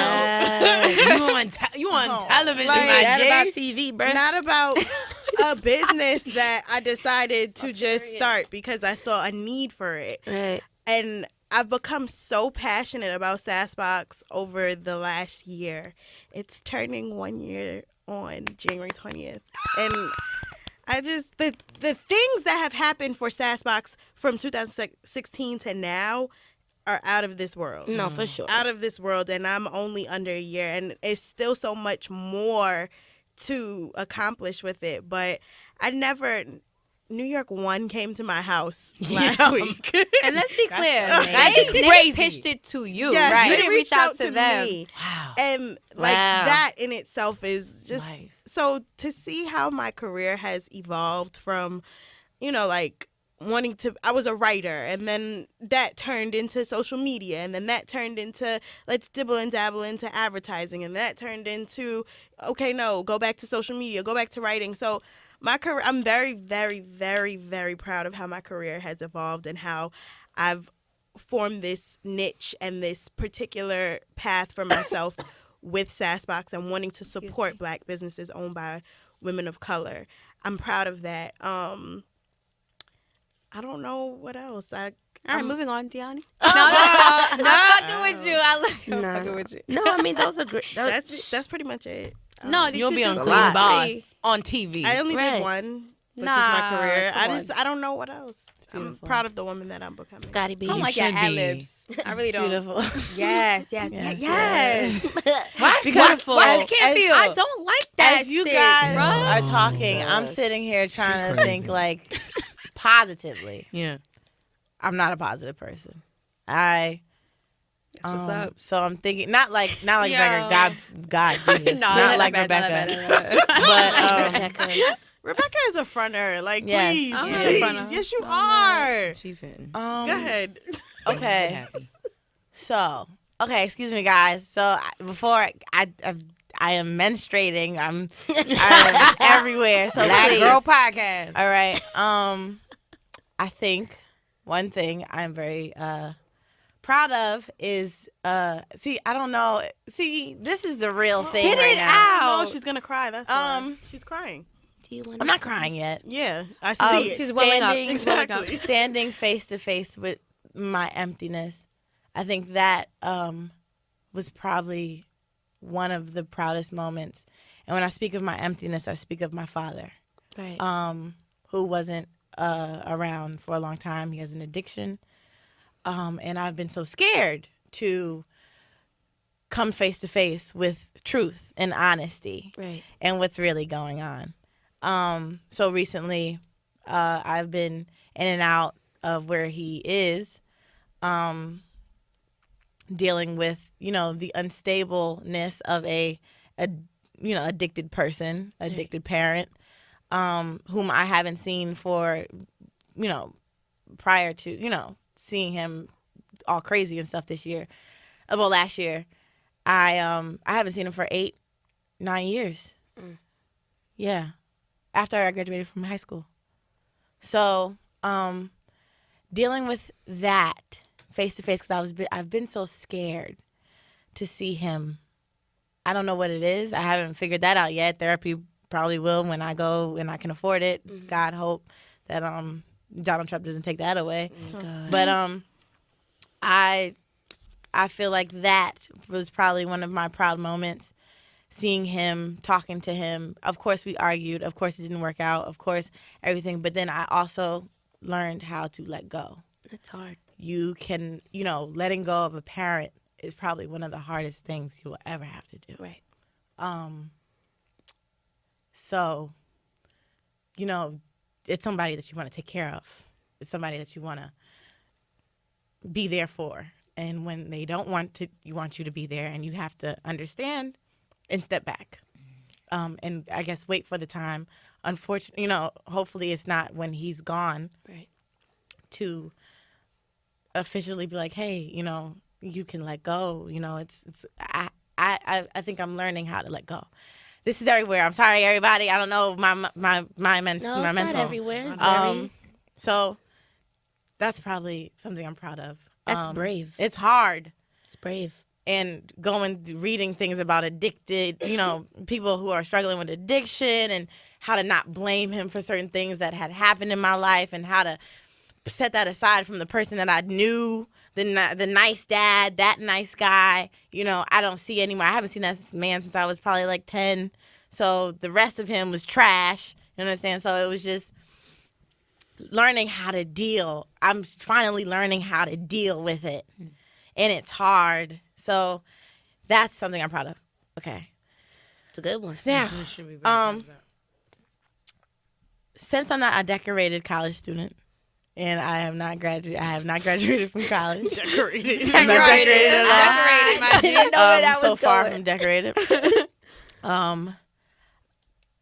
you on television, like, my That G. about TV, bro. not about a business that I decided to just start because I saw a need for it. Right. And I've become so passionate about SassBox over the last year. It's turning 1 year on January 20th. And I just, the things that have happened for SassBox from 2016 to now are out of this world. No, for sure. Out of this world. And I'm only under a year. And it's still so much more to accomplish with it. But New York 1 came to my house last week. And let's be clear, amazing. they pitched it to you, Yes, right? they You didn't reach out to them. me. Wow. And like Wow. that in itself is just Life. so to see how my career has evolved from, like I was a writer, and then that turned into social media, and then that turned into let's dibble and dabble into advertising, and that turned into go back to social media, go back to writing. So my career, I'm very, very, very, very proud of how my career has evolved and how I've formed this niche and this particular path for myself with SassBox and wanting to support Black businesses owned by women of color. I'm proud of that. I don't know what else. All right, moving on, Deani. No, I'm fucking with you. I love you. I'm No. fucking with you. No, I mean, those are great. That's pretty much it. No, You'll be on choose Queen a lot? Boss on TV. I only Right. did one, which is Nah, my career. come on. I don't know what else. I'm beautiful. proud of the woman that I'm becoming. Scotty B. I don't like your should be. ad libs. I really don't. Beautiful. Yes. Why? Beautiful. Why you can't feel? I don't like that As you shit, guys bro. are talking, I'm sitting here trying to think like positively. Yeah. I'm not a positive person. That's what's up. So I'm thinking not like Rebecca. God, Jesus, No, not like not bad, Rebecca. not bad. But Rebecca is a fronter. Like, Yes. please, I'm not a please. fronter. Yes, you are. She fitting. Go ahead. Okay. Happy. So, excuse me, guys. So before I am menstruating. I'm everywhere. So Black please. Girl Podcast. All right. I think one thing I'm very proud of is see, I don't know. See, this is the real thing Get right it now. No, she's gonna cry. That's why. She's crying. Do you want I'm not crying yet. Yeah, I see it. she's welling up. Standing, Exactly. standing face to face with my emptiness. I think that was probably one of the proudest moments. And when I speak of my emptiness, I speak of my father, Right. who wasn't around for a long time. He has an addiction. And I've been so scared to come face to face with truth and honesty Right. and what's really going on. So recently, I've been in and out of where he is, dealing with, the unstableness of a addicted person, addicted parent, whom I haven't seen for, prior to, seeing him all crazy and stuff this year. Well, last year, I haven't seen him for 8-9 years. Yeah, after I graduated from high school. So, dealing with that face to face, because I've been so scared to see him. I don't know what it is. I haven't figured that out yet. Therapy probably will when I go and I can afford it. God hope that Donald Trump doesn't take that away. God. But I feel like that was probably one of my proud moments. Seeing him, talking to him. Of course, we argued. Of course, it didn't work out. Of course, everything. But then I also learned how to let go. That's hard. You can, letting go of a parent is probably one of the hardest things you will ever have to do. Right. So, it's somebody that you want to take care of. It's somebody that you want to be there for. And when they don't want you to be there, and you have to understand and step back. And I guess wait for the time. Unfortunately, hopefully it's not when he's gone. Right. To officially be like, hey, you can let go. I think I'm learning how to let go. This is everywhere. I'm sorry, everybody. I don't know my mental. No, my it's mental. not everywhere. It's So that's probably something I'm proud of. That's brave. It's hard. It's brave. And reading things about addicted, people who are struggling with addiction, and how to not blame him for certain things that had happened in my life, and how to set that aside from the person that I knew, the nice dad, that nice guy, I don't see anymore. I haven't seen that man since I was probably like 10. So the rest of him was trash. You understand? So it was just learning how to deal. I'm finally learning how to deal with it. And it's hard. So that's something I'm proud of. Okay. It's a good one. Now, You should be very proud of that. since I'm not a decorated college student, and I have not graduated from college. Decorated. I'm not decorated at all. Decorated, my didn't know where that so was far going. from decorated.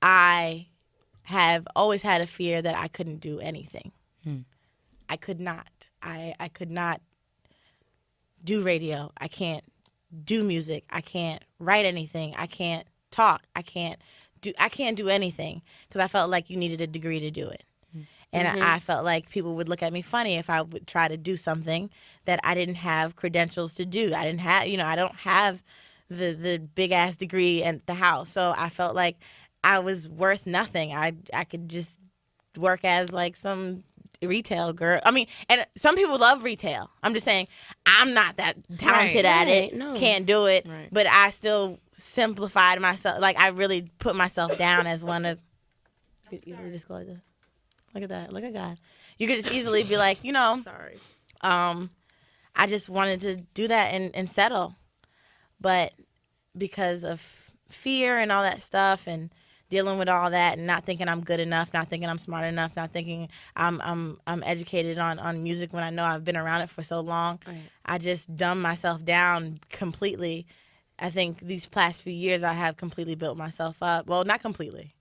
I have always had a fear that I couldn't do anything. I could not. I could not do radio. I can't do music. I can't write anything. I can't talk. I can't do anything, because I felt like you needed a degree to do it. And I felt like people would look at me funny if I would try to do something that I didn't have credentials to do. I didn't have, I don't have the big ass degree at the house. So I felt like I was worth nothing. I could just work as like some retail girl. I mean, and some people love retail. I'm just saying I'm not that talented at it. Right, no. Can't do it. Right. But I still simplified myself. Like I really put myself down as one of. You could easily just go like this. Look at that. Look at God. You could just easily be like, Sorry. I just wanted to do that and settle. But because of fear and all that stuff, and dealing with all that, and not thinking I'm good enough, not thinking I'm smart enough, not thinking I'm educated on music when I know I've been around it for so long, Right. I just dumbed myself down completely. I think these past few years I have completely built myself up. Well, not completely.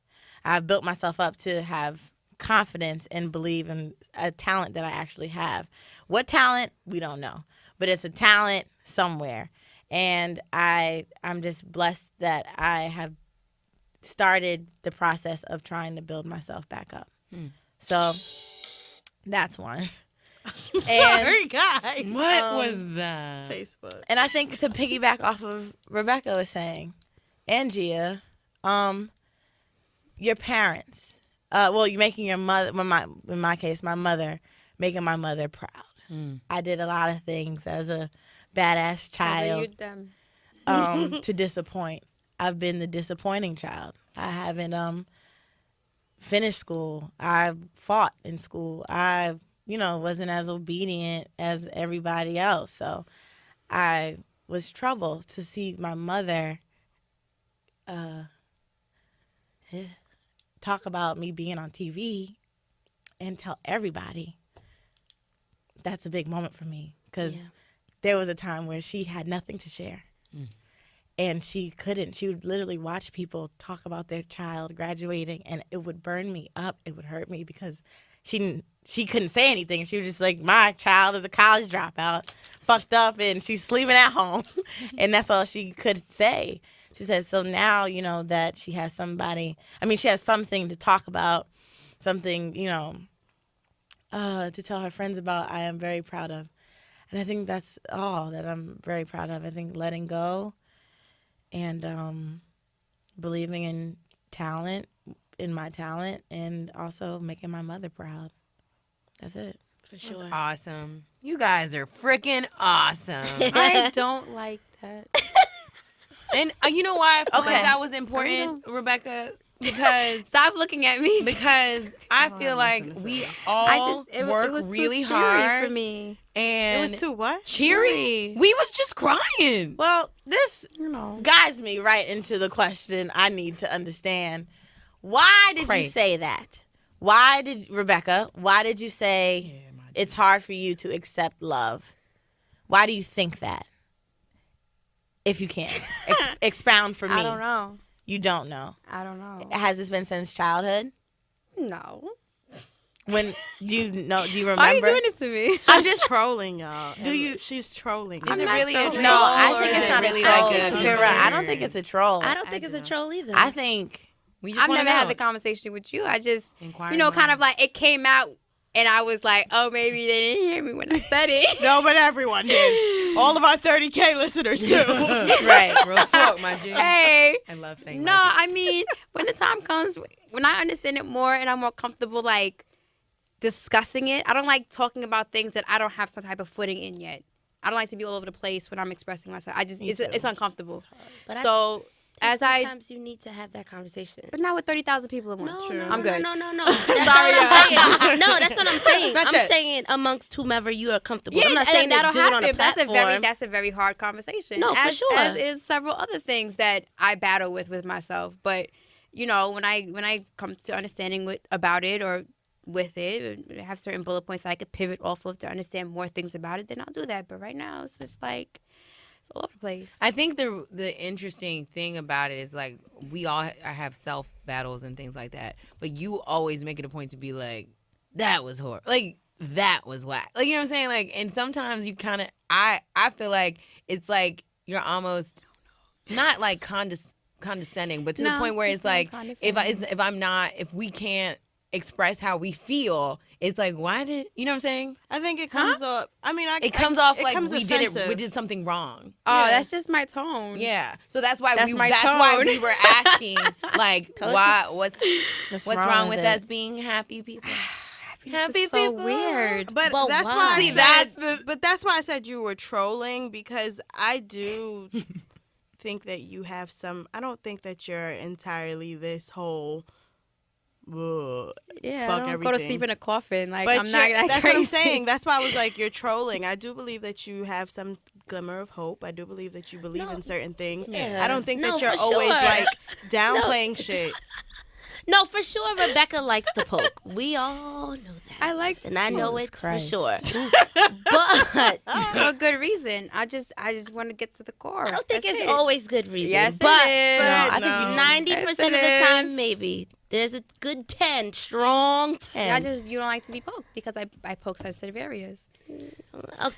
I've built myself up to have confidence and believe in a talent that I actually have. What talent? We don't know. But it's a talent somewhere. And I'm just blessed that I have started the process of trying to build myself back up. So that's one. Sorry, guys. What was that? Facebook. And I think to piggyback off of Rebecca was saying, and Gia, your parents, you're making your mother, in my case, my mother, making my mother proud. I did a lot of things as a badass child. Them. to disappoint. I've been the disappointing child. I haven't finished school. I've fought in school. I, wasn't as obedient as everybody else. So I was troubled to see my mother talk about me being on TV and tell everybody. That's a big moment for me because there was a time where she had nothing to share. And she couldn't. She would literally watch people talk about their child graduating, and it would burn me up. It would hurt me because she couldn't say anything. She was just like, my child is a college dropout, fucked up, and she's sleeping at home. And that's all she could say. She said, so now, that she has she has something to talk about, something, to tell her friends about, I am very proud of. And I think that's all that I'm very proud of. I think letting go and believing in my talent, and also making my mother proud. That's it. For sure. That's awesome. You guys are freaking awesome. I don't like that. And you know why I feel like Okay. that was important, Rebecca? Because Stop looking at me. I feel like we all work it was really too cheery hard for me. and It was too what? cheery. We was just crying. Well, this You know. guides me right into the question I need to understand. Why did you Crazy. say that? Rebecca, why did you say it's hard for you to accept love? Why do you think that? If you can. Expound for me. I don't know. You don't know. I don't know. Has this been since childhood? No. When do you remember? Why are you doing this to me? I'm just Trolling, y'all. Do you- She's trolling. Is it not really a trolling. troll? No, I or think is it's it not really a troll. like a Kira, I don't think it's a troll. I don't think it's a troll either. I think We just I've wanna never had know. the conversation with you. I just, Inquiring kind minds. of like it came out and I was like, oh, maybe they didn't hear me when I said it. No, but everyone did. All of our 30K listeners too. right. Real talk, my G. Hey. I love saying No, my G. I mean, when the time comes, when I understand it more and I'm more comfortable, like, discussing it, I don't like talking about things that I don't have some type of footing in yet. I don't like to be all over the place when I'm expressing myself. It's uncomfortable. But So, sometimes you need to have that conversation. but not with 30,000 people at once. No, I'm good. No. Sorry, That's what I'm saying. No, that's what I'm saying. Not I'm yet. saying amongst whomever you are comfortable. Yeah, I'm not and saying that'll that do it on a happen. platform. That's a very hard conversation. No, for as, sure. As is several other things that I battle with myself. But when I come to understanding about it or with it, or have certain bullet points I could pivot off of to understand more things about it, then I'll do that. But right now, it's just like it's all over the place. I think the interesting thing about it is like we all have self battles and things like that, but you always make it a point to be like, that was horrible, like that was whack, like, you know what I'm saying, like, and sometimes you kind of I feel like it's like you're almost not like condescending, but to the No, point where it's it's not like condescending. if we can't express how we feel, it's like, why did you know what I'm saying? I think it comes off. I mean, It comes off it like comes we offensive. did something wrong. Oh, Yeah. that's just my tone. Yeah, so that's why That's my why tone. we were asking, like, why? What's wrong with it? us being happy people? This is so weird. But Well, that's why? why I See, said, but that's why I said you were trolling, because I do think that you have some. I don't think that you're entirely this whole. Yeah, fuck I don't go to everything. sleep in a coffin. Like, But I'm not that that's crazy. what I'm saying. That's why I was like, you're trolling. I do believe that you have some glimmer of hope. I do believe that you believe in certain things. Yeah. I don't think No, that you're for always sure. like downplaying shit. No, for sure, Rebecca likes to poke. We all know that. I like and I know Jesus it Christ. for sure. But for a good reason. I just want to get to the core. I don't think That's it's it. always good reason. Yes, it but is. No, I think No. 90% Yes, of it the time, is. maybe. There's a good 10, strong 10. You don't like to be poked because I poke sensitive areas.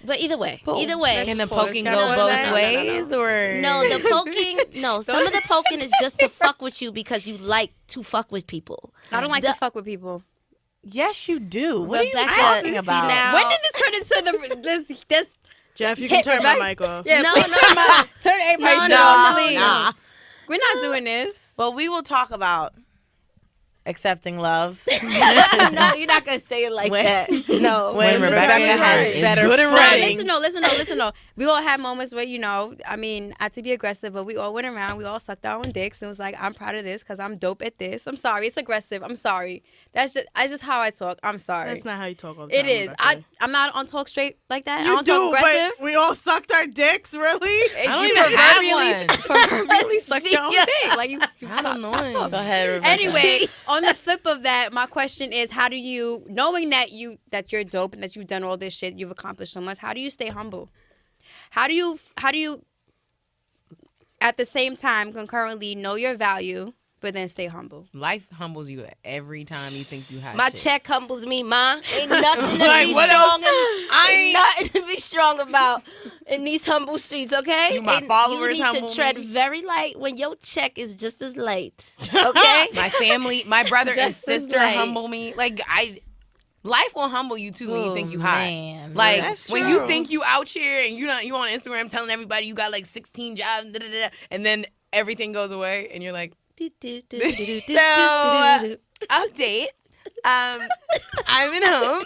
But either way, Can the Pause. poking Can I go pause both that? No, ways, or No, the poking. No, some of the poking is just to fuck with you because you like to fuck with people. I don't like to fuck with people. Yes, you do. What Rebecca, are you talking see about? now- When did this turn into this? Jeff, you can Hit turn me my back. mic off. Yeah, No, please no, turn everybody No, shit no, off, no, please. nah. We're not doing this. But we will talk about accepting love. No, you're not gonna say it like When- that. No. When Rebecca Rebecca has is better good and No, fronting. listen though. We all have moments where, I mean, not to be aggressive, but we all went around, we all sucked our own dicks and was like, I'm proud of this because I'm dope at this. I'm sorry, it's aggressive. I'm sorry. That's just how I talk. I'm sorry. That's not how you talk all the time. It is. Rebecca. I'm not on talk straight like that. I You don't do, talk aggressive. but we all sucked our dicks, really? I don't even have one. Proverbially suck your own dick. Like you I don't know. Go ahead, Rebecca. Anyway, on the flip of that, my question is, how do you, knowing that you're dope and that you've done all this shit, you've accomplished so much, how do you stay humble? How do you at the same time concurrently know your value but then stay humble? Life humbles you every time you think you have My shit. check humbles me, ma. Ain't nothing to Like, be what strong. else? Ain't nothing to be strong about in these humble streets, okay? You my And followers you need humble to tread me. very light when your check is just as light, okay? My family, my brother and Just as sister light. humble me. Like life will humble you too when you think you hot. man. Like That's when true. you think you out here and you on Instagram telling everybody you got like 16 jobs, and then everything goes away and you're like, update. I'm at home.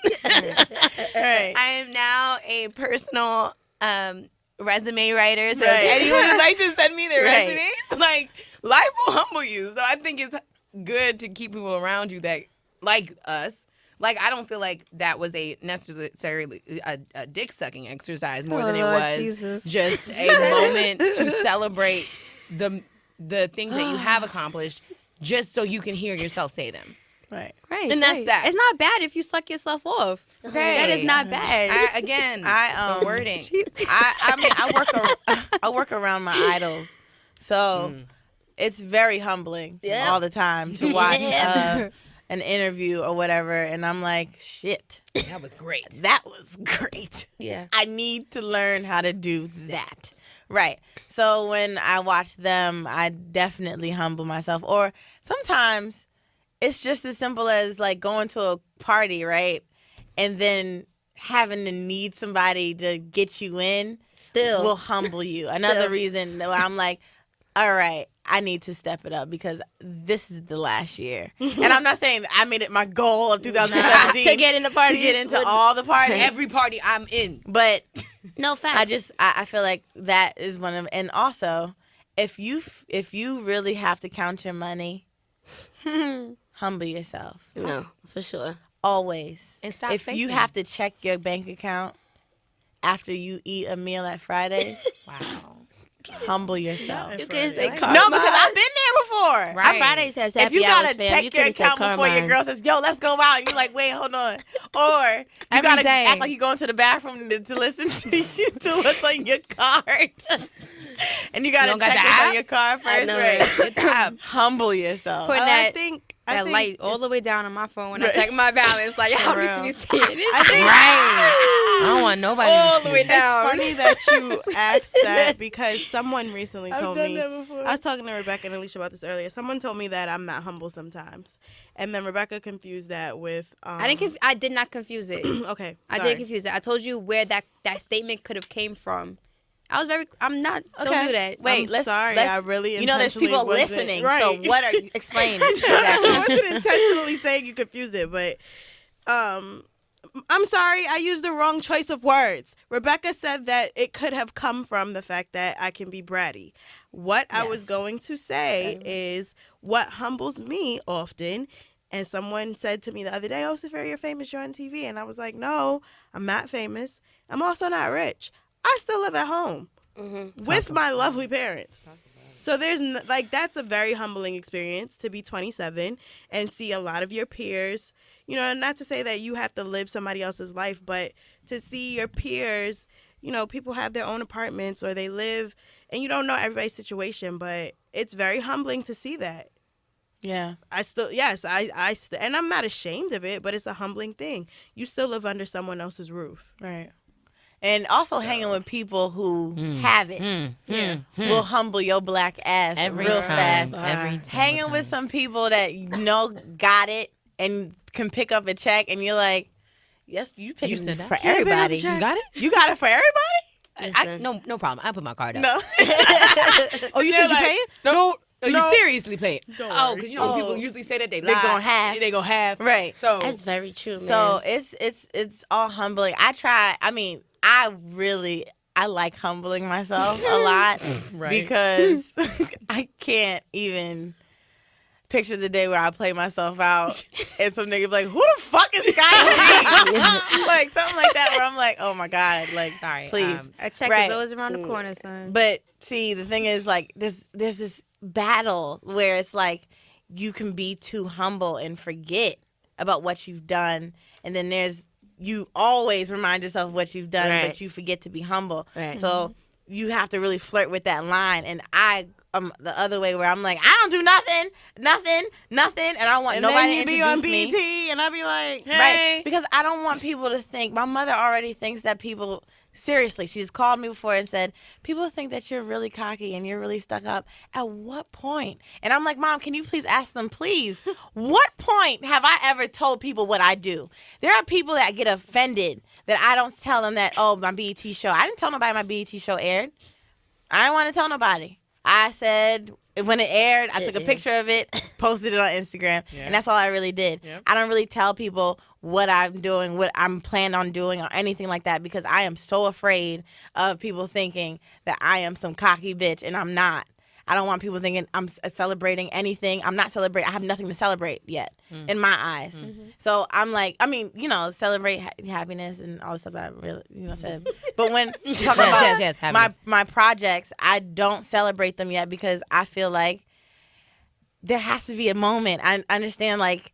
Right. I am now a personal resume writer. So Right. if anyone would like to send me their Right. resumes, like life will humble you. So I think it's good to keep people around you that like us. Like I don't feel like that was a necessarily a dick sucking exercise more than it Lord was Jesus. just a moment to celebrate the things that you have accomplished, just so you can hear yourself say them. Right. Right. And that's right. that. It's not bad if you suck yourself off. That is not bad. The wording. I mean, I work around my idols, so it's very humbling Yep. all the time to watch Yeah. an interview or whatever, and I'm like, shit, That was great. that was great. Yeah. I need to learn how to do that. Right. So when I watch them, I definitely humble myself. Or sometimes it's just as simple as like going to a party, right? And then having to need somebody to get you in Still. will humble you. Another reason that I'm like, all right, I need to step it up because this is the last year. And I'm not saying I made it my goal of 2017 to get in the party. to get into all the parties. Every party I'm in. But No facts. I feel like that is one of, and also if you really have to count your money, humble yourself. No, for sure. Always. And stop if you faking. have to check your bank account after you eat a meal at Friday, Wow. humble yourself. You can say No, because I've been there before. Right. Our Fridays has happy If you hours, gotta fam. check You your could've said account before your Carmine. girl says, "Yo, let's go out," and you're like, "Wait, hold on," or you Every gotta day. act like you going to the bathroom to listen to you to what's on your card, and you gotta You don't got check the what's app? on your card I first. know, Right? right? Humble yourself. Putting I that think light all the way down on my phone when I Right. check my balance. Like, y'all For need to be real. seeing this. I think I don't want nobody All to the see way it. down. it's funny that you asked that because someone recently told done me. that before. I was talking to Rebecca and Alicia about this earlier. Someone told me that I'm not humble sometimes, and then Rebecca confused that with. I did not confuse it. Okay, I sorry. didn't confuse it. I told you where that statement could have came from. I'm not. Okay. Don't do that. Wait, I'm let's. sorry, let's- I really You know, there's intentionally people wasn't- listening. right. So what are explain? I Exactly. wasn't intentionally saying you confused it, but I'm sorry, I used the wrong choice of words. Rebecca said that it could have come from the fact that I can be bratty. What I was Yes. going to say is what humbles me often. And someone said to me the other day, "Oh, Sophia, you're famous. You're on TV." And I was like, "No, I'm not famous. I'm also not rich. I still live at home with my lovely parents." So there's that's a very humbling experience to be 27 and see a lot of your peers, and not to say that you have to live somebody else's life, but to see your peers, people have their own apartments or they live, and you don't know everybody's situation, but it's very humbling to see that. Yeah. And I'm not ashamed of it, but it's a humbling thing. You still live under someone else's roof. Right. And also hanging with people who have it will humble your black ass Every real time. fast. Every time. Hanging with some people that got it and can pick up a check, and you're like, yes, you picking said that? for Can I pick up the everybody. check? You got it? You got it for everybody? No problem. I put my card up. No. Oh, you said you paying? No. Oh, you No. seriously play it? Don't Oh, worry. because you know when people usually say that they gon' have. They go half. Right. So That's very true, man. So it's all humbling. I like humbling myself a lot because I can't even picture the day where I play myself out and some nigga be like, who the fuck is Scott G? Like something like that where I'm like, oh my God, like Sorry, please. A check Right. is always around the corner, son. But see, the thing is, like, there's this battle where it's like you can be too humble and forget about what you've done, and then you always remind yourself of what you've done, Right. but you forget to be humble. Right. So you have to really flirt with that line, and I'm the other way where I'm like, I don't do nothing, and I don't want And nobody then you to be introduce on me. BET, and I be like, hey. Right. Because I don't want people to think, my mother already thinks that people, seriously, she's called me before and said, people think that you're really cocky and you're really stuck up. At what point? And I'm like, Mom, can you please ask them, please? What point have I ever told people what I do? There are people that get offended that I don't tell them that, oh, my BET show. I didn't tell nobody my BET show aired. I didn't want to tell nobody. I said when it aired, I took a picture of it, posted it on Instagram, and that's all I really did. Yep. I don't really tell people what I'm doing, what I'm planning on doing, or anything like that because I am so afraid of people thinking that I am some cocky bitch, and I'm not. I don't want people thinking I'm celebrating anything. I'm not celebrating. I have nothing to celebrate yet in my eyes. So I'm like, I mean, celebrate happiness and all the stuff I really, said. But when you talk about yes, happiness. my projects, I don't celebrate them yet because I feel like there has to be a moment. I understand, like,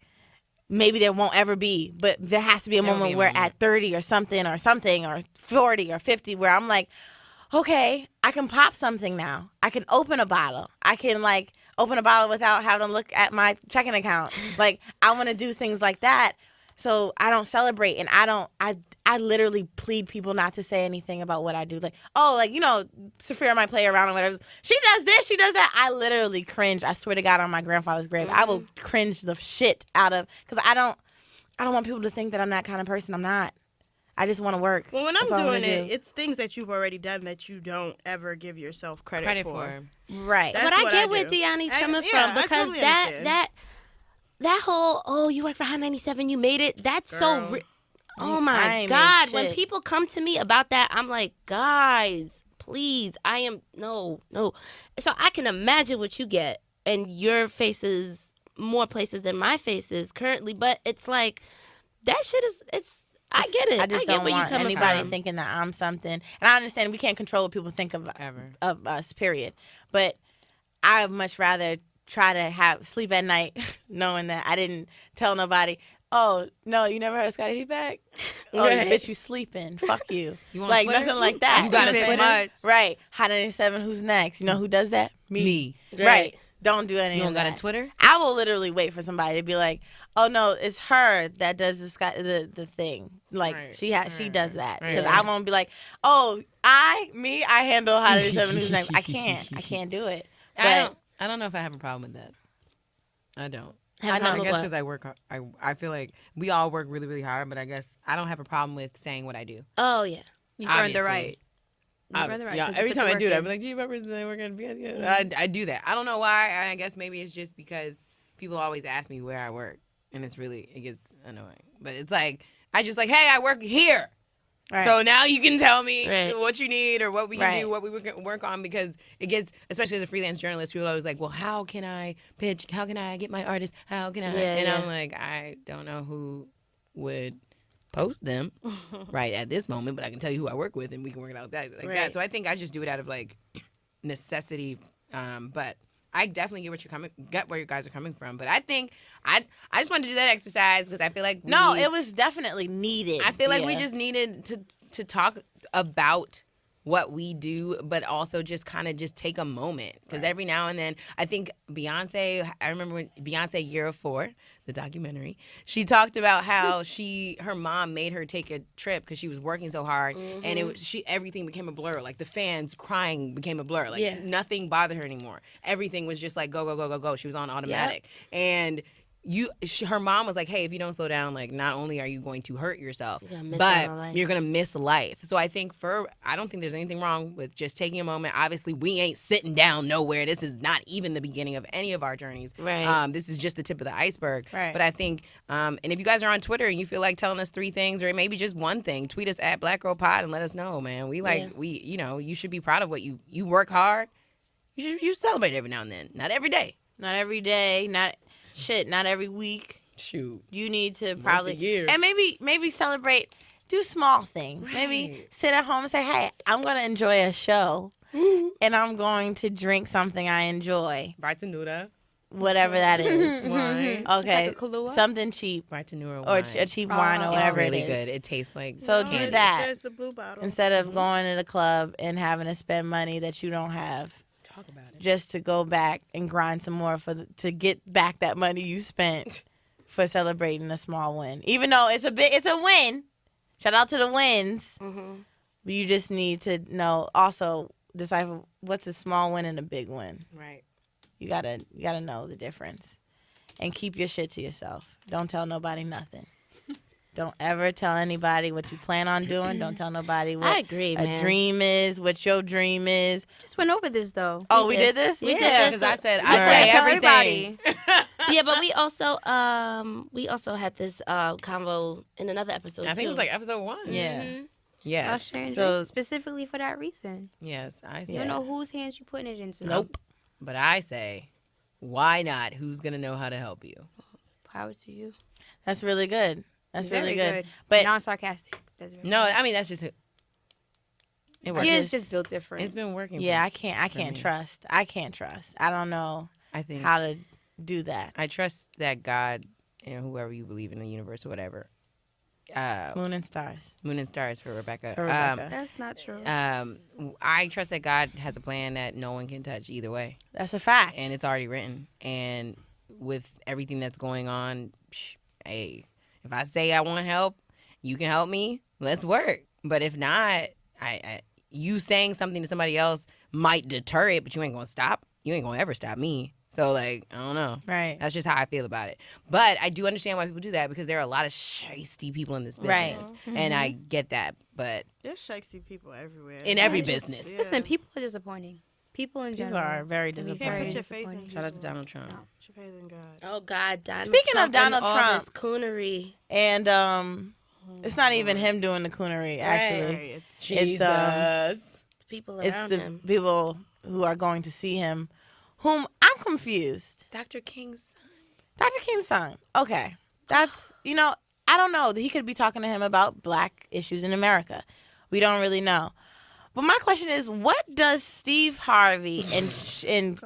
maybe there won't ever be, but there has to be a There will moment be a where moment. at 30 or something, or 40 or 50, where I'm like, okay, I can pop something now. I can open a bottle. I can, like, open a bottle without having to look at my checking account. Like, I want to do things like that. So I don't celebrate, and I literally plead people not to say anything about what I do. Like, Saphira might play around or whatever. She does this, she does that. I literally cringe. I swear to God, on my grandfather's grave, I will cringe the shit out of, because I don't want people to think that I'm that kind of person. I'm not. I just want to work. Well, when I'm That's all doing gonna it, do. it's things that you've already done that you don't ever give yourself credit for. Right. That's But I what get I where do. Deani's coming yeah, from I because totally understand. that whole you work for Hot 97, you made it. That's Girl. so. Oh I my ain't God! made When shit. people come to me about that, I'm like, guys, please, I am no. So I can imagine what you get, and your face is more places than my face is currently. But it's like that shit is. I get it. I just get don't where you want coming anybody from. thinking that I'm something. And I understand we can't control what people think of us, period. But I would much rather try to sleep at night knowing that I didn't tell nobody, oh, no, you never heard of Scotty Feedback? Oh, Right. bitch, you sleeping. Fuck you. You on Like, Twitter? nothing like that. You got a know what I'm Twitter? saying? Right. Hot 97, who's next? You know who does that? Me. Right. Don't do any You of don't got that. a Twitter? I will literally wait for somebody to be like, "Oh no, it's her that does the thing." Like Right. she does that Right. because I won't be like, "Oh, I handle Hot 97 Who's Next." I can't do it. But I don't know if I have a problem with that. I don't. Have I a know, I problem guess with because I work hard. I feel like we all work really, really hard, but I guess I don't have a problem with saying what I do. Oh yeah. You've earned the Obviously. right. You've earned the right. Yeah, 'cause you every put the time I work do that, in. I'm like, do you remember they work on BS? I do that. I don't know why. I guess maybe it's just because people always ask me where I work, and it gets annoying. But it's like, I just like, hey, I work here. Right. So now you can tell me Right. what you need or what we can Right. do, what we can work on, because it gets, especially as a freelance journalist, people are always like, well, how can I pitch? How can I get my artist? How can I? Yeah, and yeah. I'm like, I don't know who would post them right at this moment, but I can tell you who I work with, and we can work it out that. Right. So I think I just do it out of like necessity. But I definitely get where you guys are coming from. But I think I just wanted to do that exercise because I feel like no, it was definitely needed. I feel like we Yeah. just needed to talk about what we do, but also just kind of just take a moment. Because every now and then, I think Beyonce, I remember when Beyonce Year of 4, the documentary, she talked about how her mom made her take a trip because she was working so hard, and everything became a blur. Like the fans crying became a blur. Like nothing bothered her anymore. Everything was just like go, go, go, go, go. She was on automatic. And her mom was like, hey, if you don't slow down, like, not only are you going to hurt yourself, You're gonna miss out on but life. you're going to miss life. So I think I don't think there's anything wrong with just taking a moment. Obviously, we ain't sitting down nowhere. This is not even the beginning of any of our journeys. Right. This is just the tip of the iceberg. Right. But I think, and if you guys are on Twitter and you feel like telling us 3 things or maybe just one thing, tweet us at Black Girl Pod and let us know, man. You should be proud of what you work hard. You celebrate every now and then. Not every day. Not every day. Not every week. Shoot. You need to probably a year. and maybe celebrate. Do small things. Maybe sit at home and say, "Hey, I'm going to enjoy a show, and I'm going to drink something I enjoy, Bartenura. whatever that is." Wine. Okay, Like a Kahlua? something cheap Bartenura or wine. a cheap wine or It's whatever really it is. good. It tastes like So No, do it's- that There's the blue bottle. instead of going to the club and having to spend money that you don't have. Talk about it. Just to go back and grind some more to get back that money you spent for celebrating a small win. Even though it's a win. Shout out to the wins. But you just need to know, also decipher what's a small win and a big win. Right. You gotta know the difference, and keep your shit to yourself. Don't tell nobody nothing. Don't ever tell anybody what you plan on doing. Don't tell nobody what I agree, a man. dream is, what your dream is. Just went over this though. Oh, we did this? We did Yeah, this. Because I said All I right. say Tell everything. Yeah, but we also had this convo in another episode. I think it was too. like episode 1. Yeah. I was Yes. sharing So- drinks specifically for that reason. Yes. I say. You don't know whose hands you putting it into. Nope. But I say, why not? Who's gonna know how to help you? Power to you. That's really good. That's Very really good. good. But Non-sarcastic. That's very No, I mean that's just it. It works. She is just- just built different. It's been working. yeah, I for can't me. trust. I can't trust. I don't know I think how to do that. I trust that God, whoever you believe in the universe or whatever. Moon and stars. Moon and stars for Rebecca. For Rebecca. That's not true. I trust that God has a plan that no one can touch either way, That's a fact. and it's already written. And with everything that's going on, hey, if I say I want help, you can help me. Let's work. But if not, you saying something to somebody else might deter it, but you ain't gonna stop. You ain't gonna ever stop me. So like, I don't know. Right. That's just how I feel about it. But I do understand why people do that because there are a lot of shisty people in this business, Right. and I get that. But There's shiesty people everywhere. in every It's just- business. yeah. Listen, people are disappointing. People in People general. are very You can't disappointing. put your faith in shout out to people. Donald Trump. Put your faith in God. Oh God, Donald Speaking of Trump Donald and all Trump. this coonery. And it's not even him doing the coonery, actually. Right, it's It's People it's around the him. people who are going to see him, whom I'm confused. Dr. King's son. Dr. King's son. Okay. That's, I don't know. He could be talking to him about black issues in America. We don't really know. But my question is, what does Steve Harvey and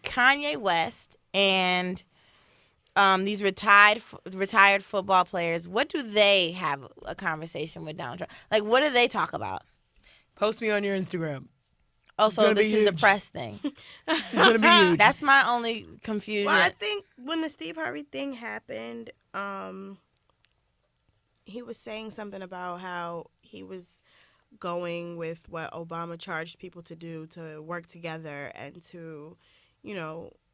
Kanye West and these retired football players, what do they have a conversation with Donald Trump? Like, what do they talk about? Post me on your Instagram. Oh, so gonna be this is a huge. press thing. It's gonna be huge. That's my only confusion. Well, I think when the Steve Harvey thing happened, he was saying something about how he was going with what Obama charged people to do, to work together and to,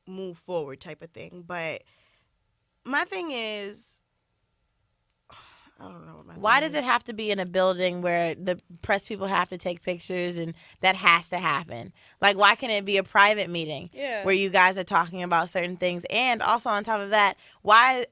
move forward type of thing. But my thing is, I don't know what my Why thing does is. it have to be in a building where the press people have to take pictures and that has to happen? Like, why can't it be a private meeting Yeah. where you guys are talking about certain things? And also on top of that, why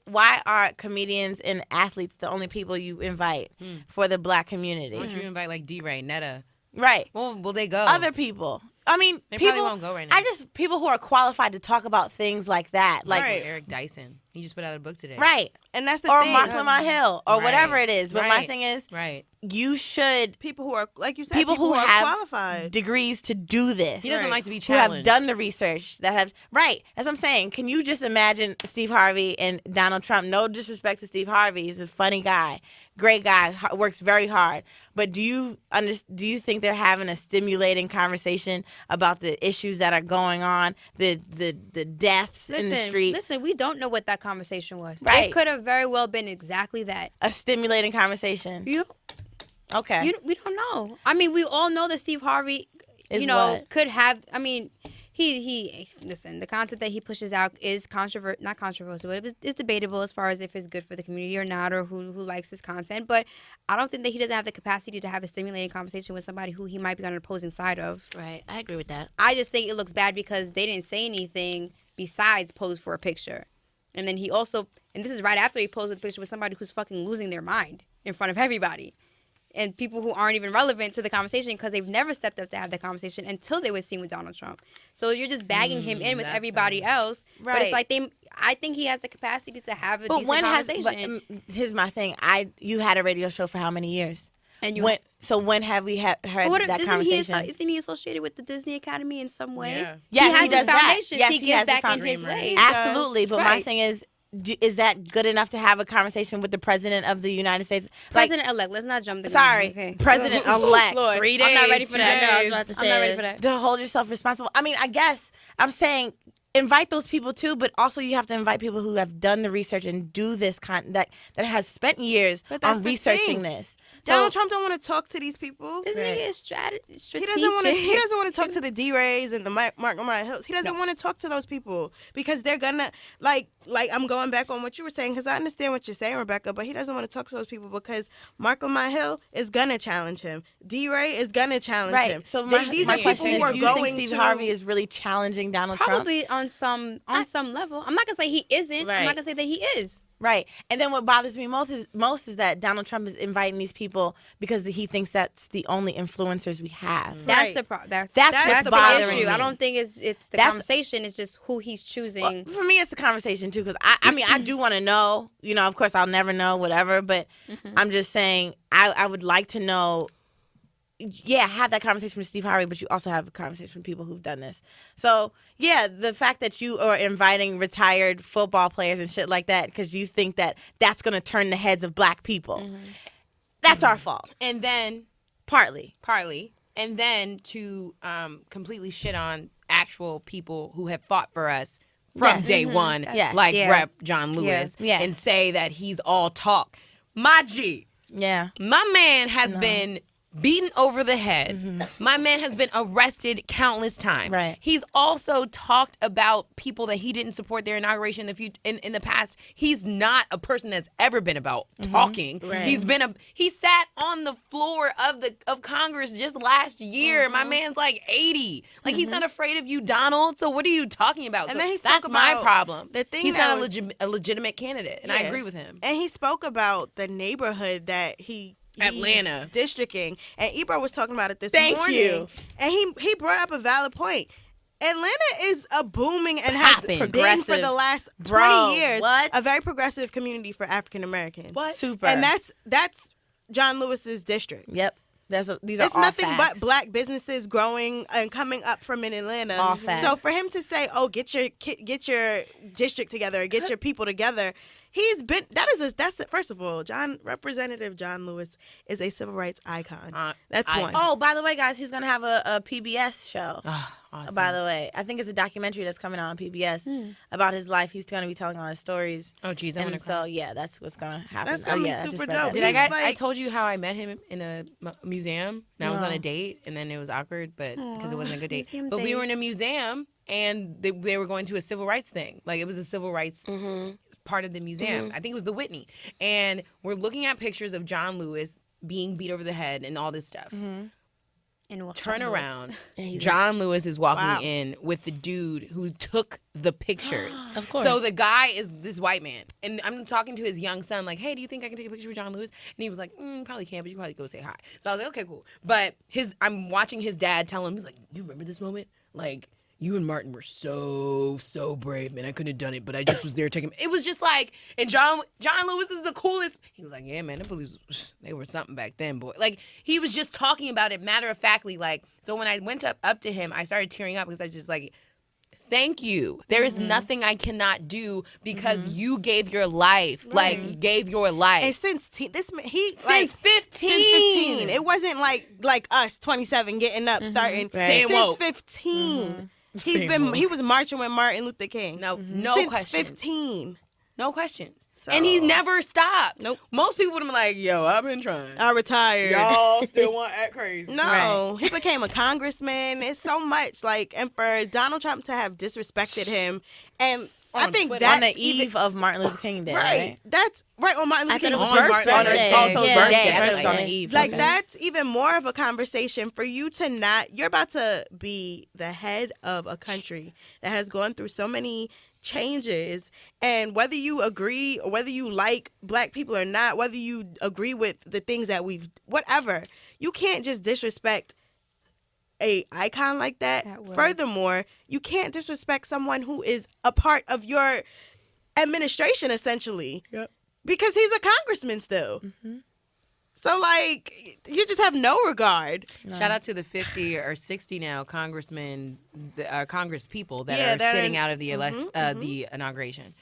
are comedians and athletes the only people you invite for the black community? Why don't you invite like D-Ray, Netta? Right. Well, will they go? Other people. I mean, They people, probably won't go right now. people who are qualified to talk about things like that. Like, Like Eric Dyson. He just put out a book today. right. And that's the Or thing. Mark Lamont Hill or Right. whatever it is. But my Right. thing is, Right. you should People who are, like you said, people who are have qualified. degrees to do this. He doesn't Right. like to be who have challenged. done the research that have right. That's what I'm saying. Can you just imagine Steve Harvey and Donald Trump? No disrespect to Steve Harvey, he's a funny guy, great guy, works very hard. But do you think they're having a stimulating conversation about the issues that are going on, the deaths in the street? Listen, we don't know what that conversation was. Right. It could have very well been exactly that. A stimulating conversation. Okay. We don't know. I mean, we all know that Steve Harvey, Is you know, what? could have. I mean, he listen, the content that he pushes out is not controversial, but it's debatable as far as if it's good for the community or not, or who likes his content. But I don't think that he doesn't have the capacity to have a stimulating conversation with somebody who he might be on an opposing side of. Right. I agree with that. I just think it looks bad because they didn't say anything besides pose for a picture. And then he also, and this is right after he posed with a picture with somebody who's fucking losing their mind in front of everybody. And people who aren't even relevant to the conversation because they've never stepped up to have that conversation until they were seen with Donald Trump. So you're just bagging him in with everybody else. Right. But it's like I think he has the capacity to have a decent conversation. Here's my thing. You had a radio show for how many years? And when have we heard that conversation? Isn't he associated with the Disney Academy in some way? Yeah. Yes, he he does has that. foundations. Yes, he he gives has the back in his foundation. ways. Absolutely. But my Right. thing is that good enough to have a conversation with the president of the United States? President-elect. Let's not jump the gun. Sorry, Okay. president-elect. Lord, 3 days. I'm not ready for 2 that. No, I was days. about to say I'm not ready for that. To hold yourself responsible. I mean, I guess I'm saying invite those people too, but also you have to invite people who have done the research and do this that has spent years But that's on the researching thing. this. Donald Trump don't want to talk to these people. This nigga is strategic. He doesn't want to talk to the D-Rays and the Mark Hills. He doesn't want to talk to those people because they're gonna like I'm going back on what you were saying because I understand what you're saying, Rebecca, but he doesn't want to talk to those people because Mark Lamont Hill is gonna challenge him. D-Ray is gonna challenge him. Right. So These my are question people is, who are do you think going Steve to Harvey is really challenging Donald Trump? Probably on some level. I'm not gonna say he isn't. Right. I'm not gonna say that he is. Right. And then what bothers me most is that Donald Trump is inviting these people because he thinks that's the only influencers we have. That's Right. the problem. That's what's the bothering issue. me. I don't think it's the conversation. It's just who he's choosing. Well, for me, it's a conversation too, because I mean, I do want to know. You know, of course, I'll never know, whatever. But I'm just saying, I would like to know. Yeah, have that conversation with Steve Harvey, but you also have a conversation with people who've done this. So, yeah, the fact that you are inviting retired football players and shit like that because you think that that's going to turn the heads of black people, that's our fault. And then Partly. and then to completely shit on actual people who have fought for us from Yes. day one, Yes. like Yeah. Rep. John Lewis, Yeah. and say that he's all talk. My G, Yeah. my man has been beaten over the head. My man has been arrested countless times. Right. He's also talked about people that he didn't support their inauguration in the past. He's not a person that's ever been about talking. Right. He sat on the floor of Congress just last year. My man's like 80. Like he's not afraid of you, Donald. So what are you talking about? And So then he spoke that's my about problem. the thing he's that not was- a legitimate candidate, and I Yeah. agree with him. And he spoke about the neighborhood that he's Atlanta. districting, and Ebro was talking about it this Thank morning. you. And he brought up a valid point. Atlanta is a booming and has Poppin'. been for Progressive. the last 20 Bro, years what? a very progressive community for African Americans. What? Super. And that's John Lewis's district. Yep. These are It's all nothing facts. but black businesses growing and coming up from in Atlanta. All facts. So for him to say, "Oh, get your district together, get your people together," that's first of all, Representative John Lewis is a civil rights icon. That's one. Oh, by the way, guys, he's going to have a PBS show. Awesome. By the way, I think it's a documentary that's coming out on PBS about his life. He's going to be telling all his stories. Oh, geez, I'm And gonna so, yeah, that's what's going to happen. That's gonna be I just super read that. dope. Did He's I like- told you how I met him in a museum and I was on a date and then it was awkward, but because it wasn't a good date. museum But we were in a dates. museum and they were going to a civil rights thing. Like it was a civil rights part of the museum. I think it was the Whitney. And we're looking at pictures of John Lewis being beat over the head and all this stuff. And Turn around. And he's John Lewis is walking Wow. in with the dude who took the pictures. Of course. So the guy is this white man. And I'm talking to his young son, like, hey, do you think I can take a picture with John Lewis? And he was like, probably can't, but you can probably go say hi. So I was like, okay, cool. But I'm watching his dad tell him, he's like, you remember this moment? Like, you and Martin were so brave, man. I couldn't have done it, but I just was there taking. It was just like, and John Lewis is the coolest. He was like, yeah, man, the police, they were something back then, boy. Like he was just talking about it matter of factly. Like, so when I went up to him, I started tearing up because I was just like, thank you. There is nothing I cannot do because you gave your life. Like you gave your life. And since 15, Since 15. it wasn't like us 27 getting up starting. Saying Since woke. 15, he was marching with Martin Luther King. No Since questions. 15. No questions. And he never stopped. Nope. Most people would have been like, yo, I've been trying. I retired. Y'all still want to act crazy. No, he became a congressman. It's so much and for Donald Trump to have disrespected him, and I think Twitter. that's On the eve of Martin Luther King Day, right? That's right on Martin I Luther thought it King's was birthday. Martin Luther King. Oh, so it's Yeah. the day. I thought it Yeah. was on the eve. Like Okay. that's even more of a conversation for you to not. You're about to be the head of a country that has gone through so many changes, and whether you agree or whether you like black people or not, whether you agree with the things that whatever, you can't just disrespect a icon like that. Furthermore, you can't disrespect someone who is a part of your administration, essentially. Yep. Because he's a congressman still. So, like, you just have no regard. Shout out to the 50 or 60 now congressmen, Congress people that Yeah, are that sitting are- out of the the inauguration.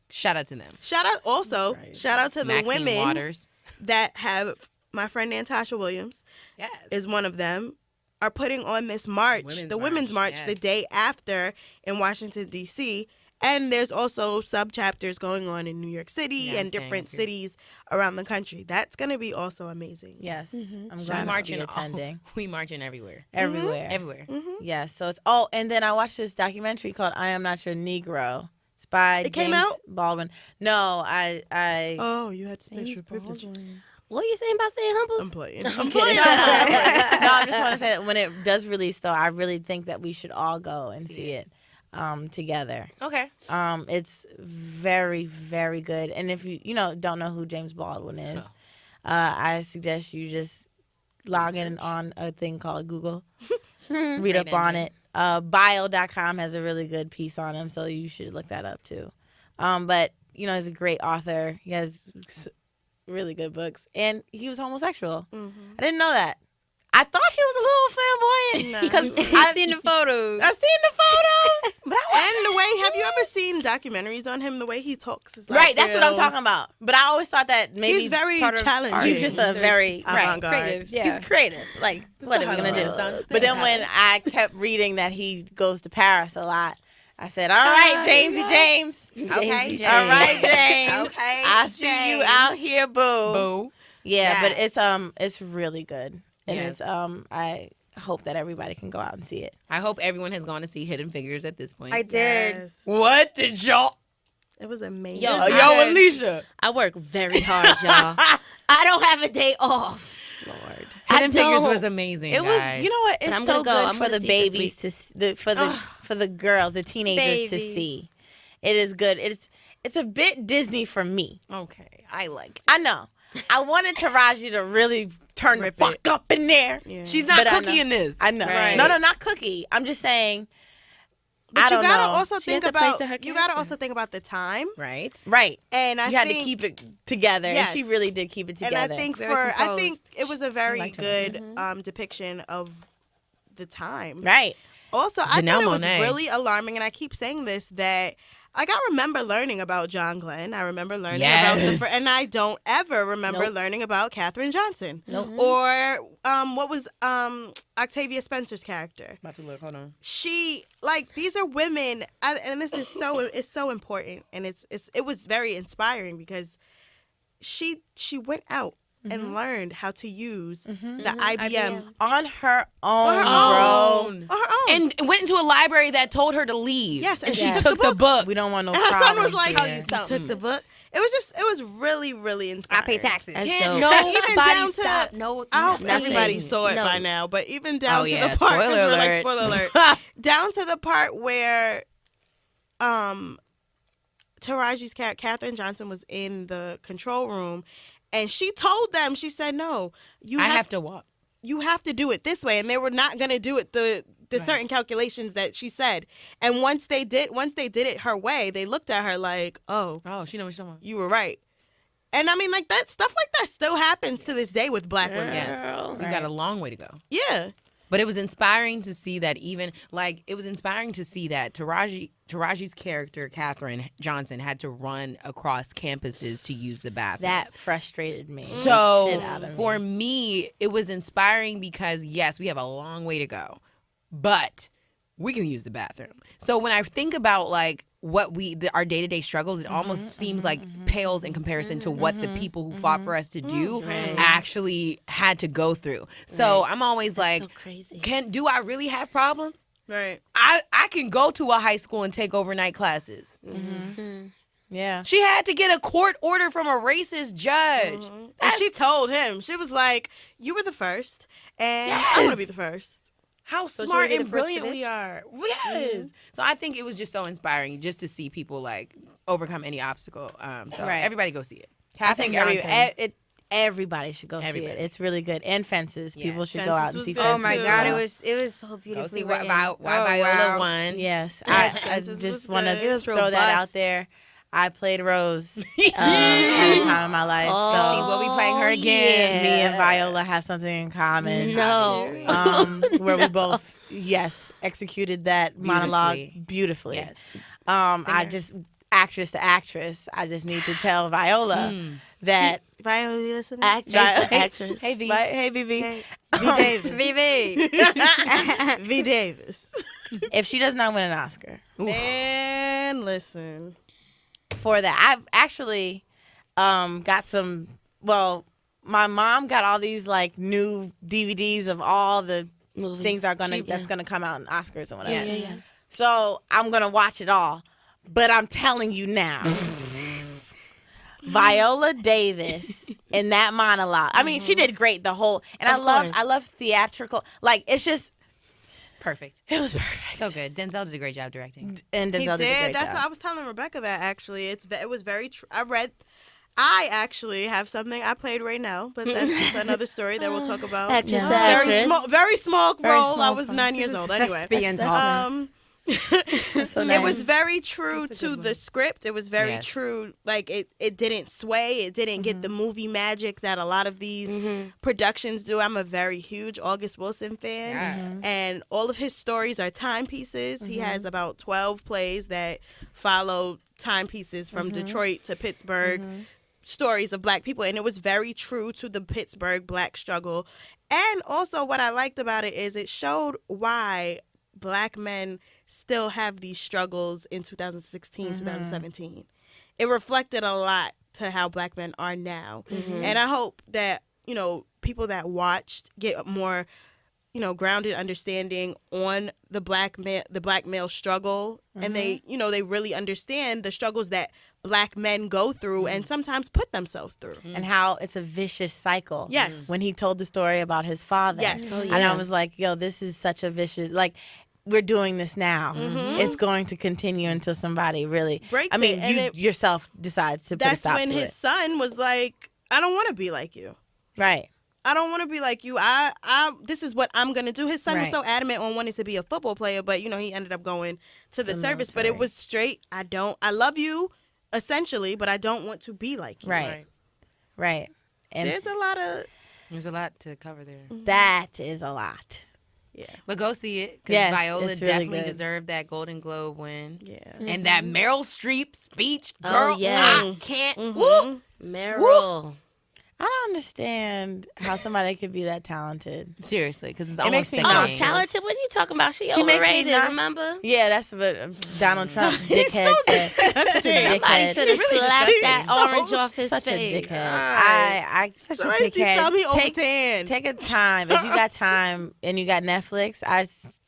Shout out to them. Shout out to the Maxine women Waters. that have, my friend Natasha Williams Yes. is one of them, are putting on this march, the Women's March, the yes. day after in Washington, D.C., and there's also sub-chapters going on in New York City Yeah, I'm and staying different up here. cities around the country. That's going to be also amazing. Yes, I'm We glad to marching be attending we marching everywhere. everywhere. Everywhere. Yes, so it's and then I watched this documentary called "I Am Not Your Negro." It's by It came James out? Baldwin. No, I Oh, you had special privileges. What are you saying about staying humble? I'm playing. no, I'm playing. I just want to say that when it does release, though, I really think that we should all go and see it together. Okay. It's very, very good. And if you don't know who James Baldwin is, I suggest you just log in on a thing called Google, read up on it. Bio.com has a really good piece on him, so you should look that up too. But he's a great author. He has really good books, and he was homosexual. I didn't know that. I thought he was a little flamboyant because I've seen the photos. I've seen the photos. And the way, have you ever seen documentaries on him? The way he talks is like Right, that's what I'm real- talking about. But I always thought that maybe He's very part of challenging. art. he's just a very avant-garde. Creative, yeah. He's creative. Like, what are we gonna do? Renaissance But then when I kept reading that he goes to Paris a lot, I said, "All right, Jamesy James. Okay. James. All right, James. Okay, I see you out here, boo." Boo. Yeah, but Yes. it's really good, and Yes. it's I hope that everybody can go out and see it. I hope everyone has gone to see Hidden Figures at this point. I did. Yes. What did y'all? It was amazing. Yo, Yo, Alicia. I work very hard, y'all. I don't have a day off. Lord. Hidden Figures don't. was amazing. It was, guys. you know what? But I'm It's gonna so go. good I'm for gonna the see it this babies for the girls, the teenagers to Babies. see. It is good. It's a bit Disney for me. Okay, I like it. I know. I wanted Taraji to really turn the fuck up in there. Yeah. She's not But I Cookie know. in this. I know. Right. No, not Cookie. I'm just saying. But I don't you gotta know. also She think had to play about to her you gotta also think about the time. Right. Right. And I You had think, to keep it together, and she Yes. really did keep it and together. I think Very I composed. think it was a very liked her. good depiction of the time. right. Also, I Janelle thought it was Monáe. really alarming, and I keep saying this, that like I remember learning about John Glenn. I remember learning about Yes. and I don't ever remember Nope. learning about Katherine Johnson. Nope. Or what was Octavia Spencer's character. About to look. Hold on. She like these are women, and this is so important, and it was very inspiring because she went out and learned how to use the IBM On her own, on her bro. own. On her own. And went into a library that told her to leave. Yes, and and she she took the took the book. We don't want no and her son problems. was like, here. "You took the book." It was really, really I inspiring. pay taxes. That's Can't dope. nobody Even down to- stop. No, I hope nothing. everybody saw it No. by now, but even down Oh, to yeah, the part, 'cause spoiler we're like, alert. spoiler alert, down to the part where, Taraji's Katherine Johnson was in the control room, and she told them, she said, "No, you I have to walk. you have to do it this way," and they were not going to do it the certain calculations that she said. And once they did it her way, they looked at her like, "Oh, Oh, she knows what she's talking about. you were right." And I mean, like that stuff like that still happens to this day with black women. Yes. Girl. We got a long way to go. Yeah. But it was inspiring to see that Taraji's character, Katherine Johnson, had to run across campuses to use the bathroom. That frustrated me. So Shit out of me. for me, it was inspiring because yes, we have a long way to go, but we can use the bathroom. So when I think about like what our day-to-day struggles, it almost seems like pales in comparison to what the people who fought for us to do actually had to go through. So I'm always like, so crazy. do I really have problems? Right. I can go to a high school and take overnight classes. Yeah. She had to get a court order from a racist judge. And she told him, she was like, you were the first, and I want to be the first. How So smart she would be and the first for brilliant we this? are. Yes. So I think it was just so inspiring just to see people like overcome any obstacle. So Right. everybody go see it. I think Catherine everybody should go see Everybody. it. It's really good. And Fences. People Yes. should go Fences out and was see good, Fences. Oh my too. God, Yeah. it was so Go beautifully see why written. Viola wow. won. Yes. I Fences just was want to good. It was throw that out robust. there. I played Rose at a time in my life. She So will be playing her again. me and Viola have something in common. No. Where we both, executed that monologue beautifully. Yes. I just, actress to actress, I just need to tell Viola that. Viola, you listening? Actress. Hey, V. Hey, BB. V. Davis. Vivi. V. Davis. If she does not win an Oscar Man, listen. for that, I've actually got some. Well, my mom got all these like new DVDs of all the Movies. things that's gonna come out in Oscars and whatever. Yes. Yeah. So I'm gonna watch it all. But I'm telling you now, Viola Davis in that monologue. I mean, she did great the whole. And Of course. I love theatrical. Like it's just, Perfect. it was perfect. So good. Denzel did a great job directing. And He Denzel did a did. great That's job. what I was telling Rebecca that actually it was very true. I actually have something I played right now, but that's another story that we'll talk about. Actress to Very actress. small, very small Very role. small I was 9 years old anyway. Being tall. So It nice. was very true to the script. It was very Yes. true. Like it didn't sway. It didn't get the movie magic that a lot of these productions do. I'm a very huge August Wilson fan, and all of his stories are timepieces. He has about 12 plays that follow timepieces from Detroit to Pittsburgh. Stories of black people, and it was very true to the Pittsburgh black struggle. And also what I liked about it is it showed why black men still have these struggles in 2016, 2017. It reflected a lot to how black men are now. And I hope that, people that watched get more, grounded understanding on the black male struggle, and they really understand the struggles that black men go through and sometimes put themselves through. and how it's a vicious cycle. Yes. When he told the story about his father. Yes. Oh, And I was like, yo, this is such a vicious, like, we're doing this now. It's going to continue until somebody really Breaks I mean, it, and you it- yourself decides to put a That's stop when to his it. son was like, I don't want to be like you. Right. I don't want to be like you. This is what I'm going to do. His son was Right. so adamant on wanting to be a football player, but he ended up going to the service. But it was straight. I love you essentially, but I don't want to be like you. Right. Right. And There's a lot of, There's a lot to cover there. that is a lot. But go see it because Yes, Viola it's really definitely good. deserved that Golden Globe win. yeah. And that Meryl Streep speech, Oh, girl, yes. I can't. Woo. Meryl. I don't understand how somebody could be that talented. Seriously, because it's It makes almost me Oh, nauseous. talented? What are you talking about? She She makes me overrated, nauseous. remember? Yeah, that's what Donald Trump dickhead said. Such a Somebody dickhead. should have slapped that So- orange off his Such a face. dickhead. I Somebody tell me over 10. take a time if you got time and you got Netflix.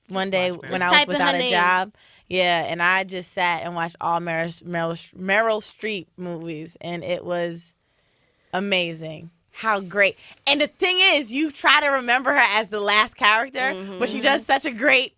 One day watch Meryl. when Just I type was in her without a name. job, and I just sat and watched all Meryl Streep movies, and it was amazing. How great! And the thing is, you try to remember her as the last character, but she does such a great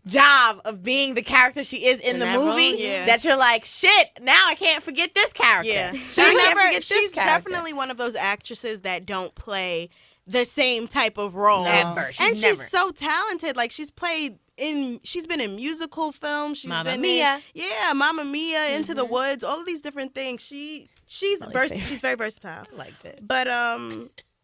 job of being the character she is in the that role? movie Yeah. that you're like, shit. Now I can't forget this character. Yeah. She's Definitely one of those actresses that don't play the same type of role. Never. And She's never. she's so talented. Like she's been in musical films. She's Mamma been Mia. Mamma Mia, Into the Woods, all of these different things. She's very versatile. I liked it. But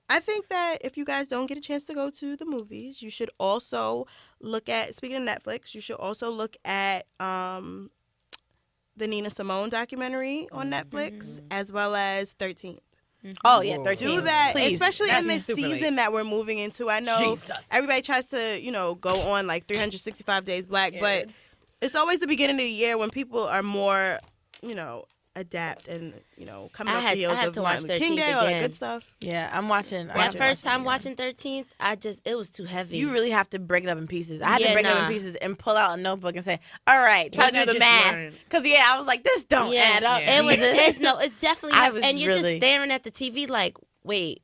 I think that if you guys don't get a chance to go to the movies, you should also look at, speaking of Netflix, you should also look at the Nina Simone documentary on Netflix, as well as 13th. Oh yeah, 13. Do that, Please. especially in That's this super season late. that we're moving into. I know Jesus. everybody tries to, go on like 365 Days Black, but It's always the beginning of the year when people are more, adapt and, coming I off had- the heels I had of to watch Martin Luther King 13th Day, all that again. good stuff. Yeah, I'm watching. That first time watching 13th, it was too heavy. You really have to break it up in pieces. I had to Yeah, break it up nah. in pieces and pull out a notebook and say, all right, try What to did do I the just math. learn? Because, I was like, this don't add up. Yeah. It's definitely I heavy. was And you're really- just staring at the TV like, wait,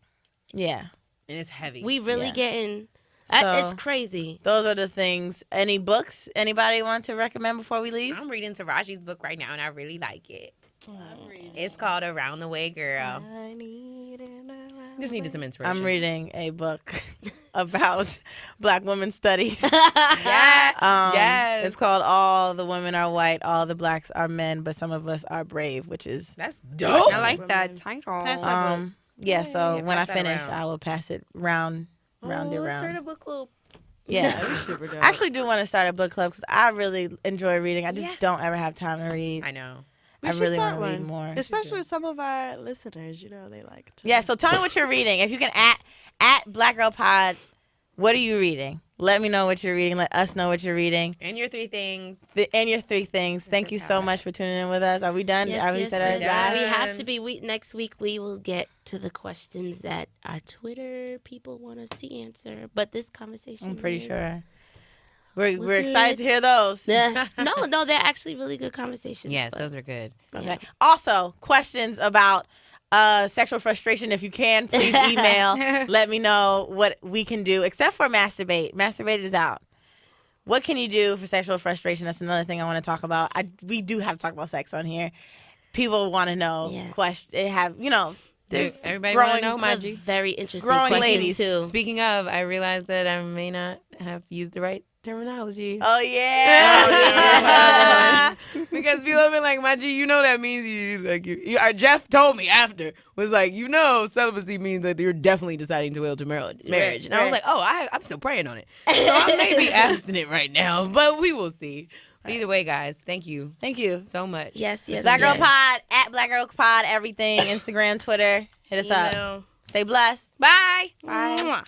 Yeah. And it's heavy. we really Yeah. getting... So- it's crazy. Those are the things. Any books anybody want to recommend before we leave? I'm reading Taraji's book right now, and I really like it. It's called Around the Way, Girl. Just needed some inspiration. I'm reading a book about Black women studies. Yeah. Yes. It's called All the Women Are White, All the Blacks Are Men, but Some of Us Are Brave, which is That's dope. I like that title. Pass my book. yeah. So Yeah, when I pass that finish, around. I will pass it round and Let's start round. a book club. Yeah. That was super dope. I actually do want to start a book club because I really enjoy reading. I just Yes. don't ever have time to read. I know. We I should really start want to read one. more. Especially with some of our listeners, they like to. Yeah, so tell me what you're reading. If you can at Black Girl Pod, what are you reading? Let me know what you're reading. Let us know what you're reading. And your 3 things. And your 3 things. Thank you so much for tuning in with us. Are we done? Yes, Are we yes, said our yes. job? We have to be. Next week, we will get to the questions that our Twitter people want us to answer. But this conversation, I'm pretty is- sure. We're Was excited it- to hear those. No, they're actually really good conversations. Yes, but- those are good. Okay. Also, questions about sexual frustration. If you can, please email. Let me know what we can do, except for masturbate. Masturbate is out. What can you do for sexual frustration? That's another thing I want to talk about. We do have to talk about sex on here. People want to know. Yeah. There's Everybody want to growing- know, my A G. very interesting Growing question ladies. too. Speaking of, I realized that I may not have used the right terminology. Oh yeah. Because people have been like, my G, that means Jeff told me after, was like, celibacy means that you're definitely deciding to will to marriage. And I was like, oh, I'm still praying on it. So I may be abstinent right now, but we will see. But either way, guys, thank you Thank you. so much. Yes. Black Girl yes. Pod at Black Girl Pod. Everything. Instagram, Twitter. Hit us up. Email. Stay blessed. Bye. Bye. Mwah.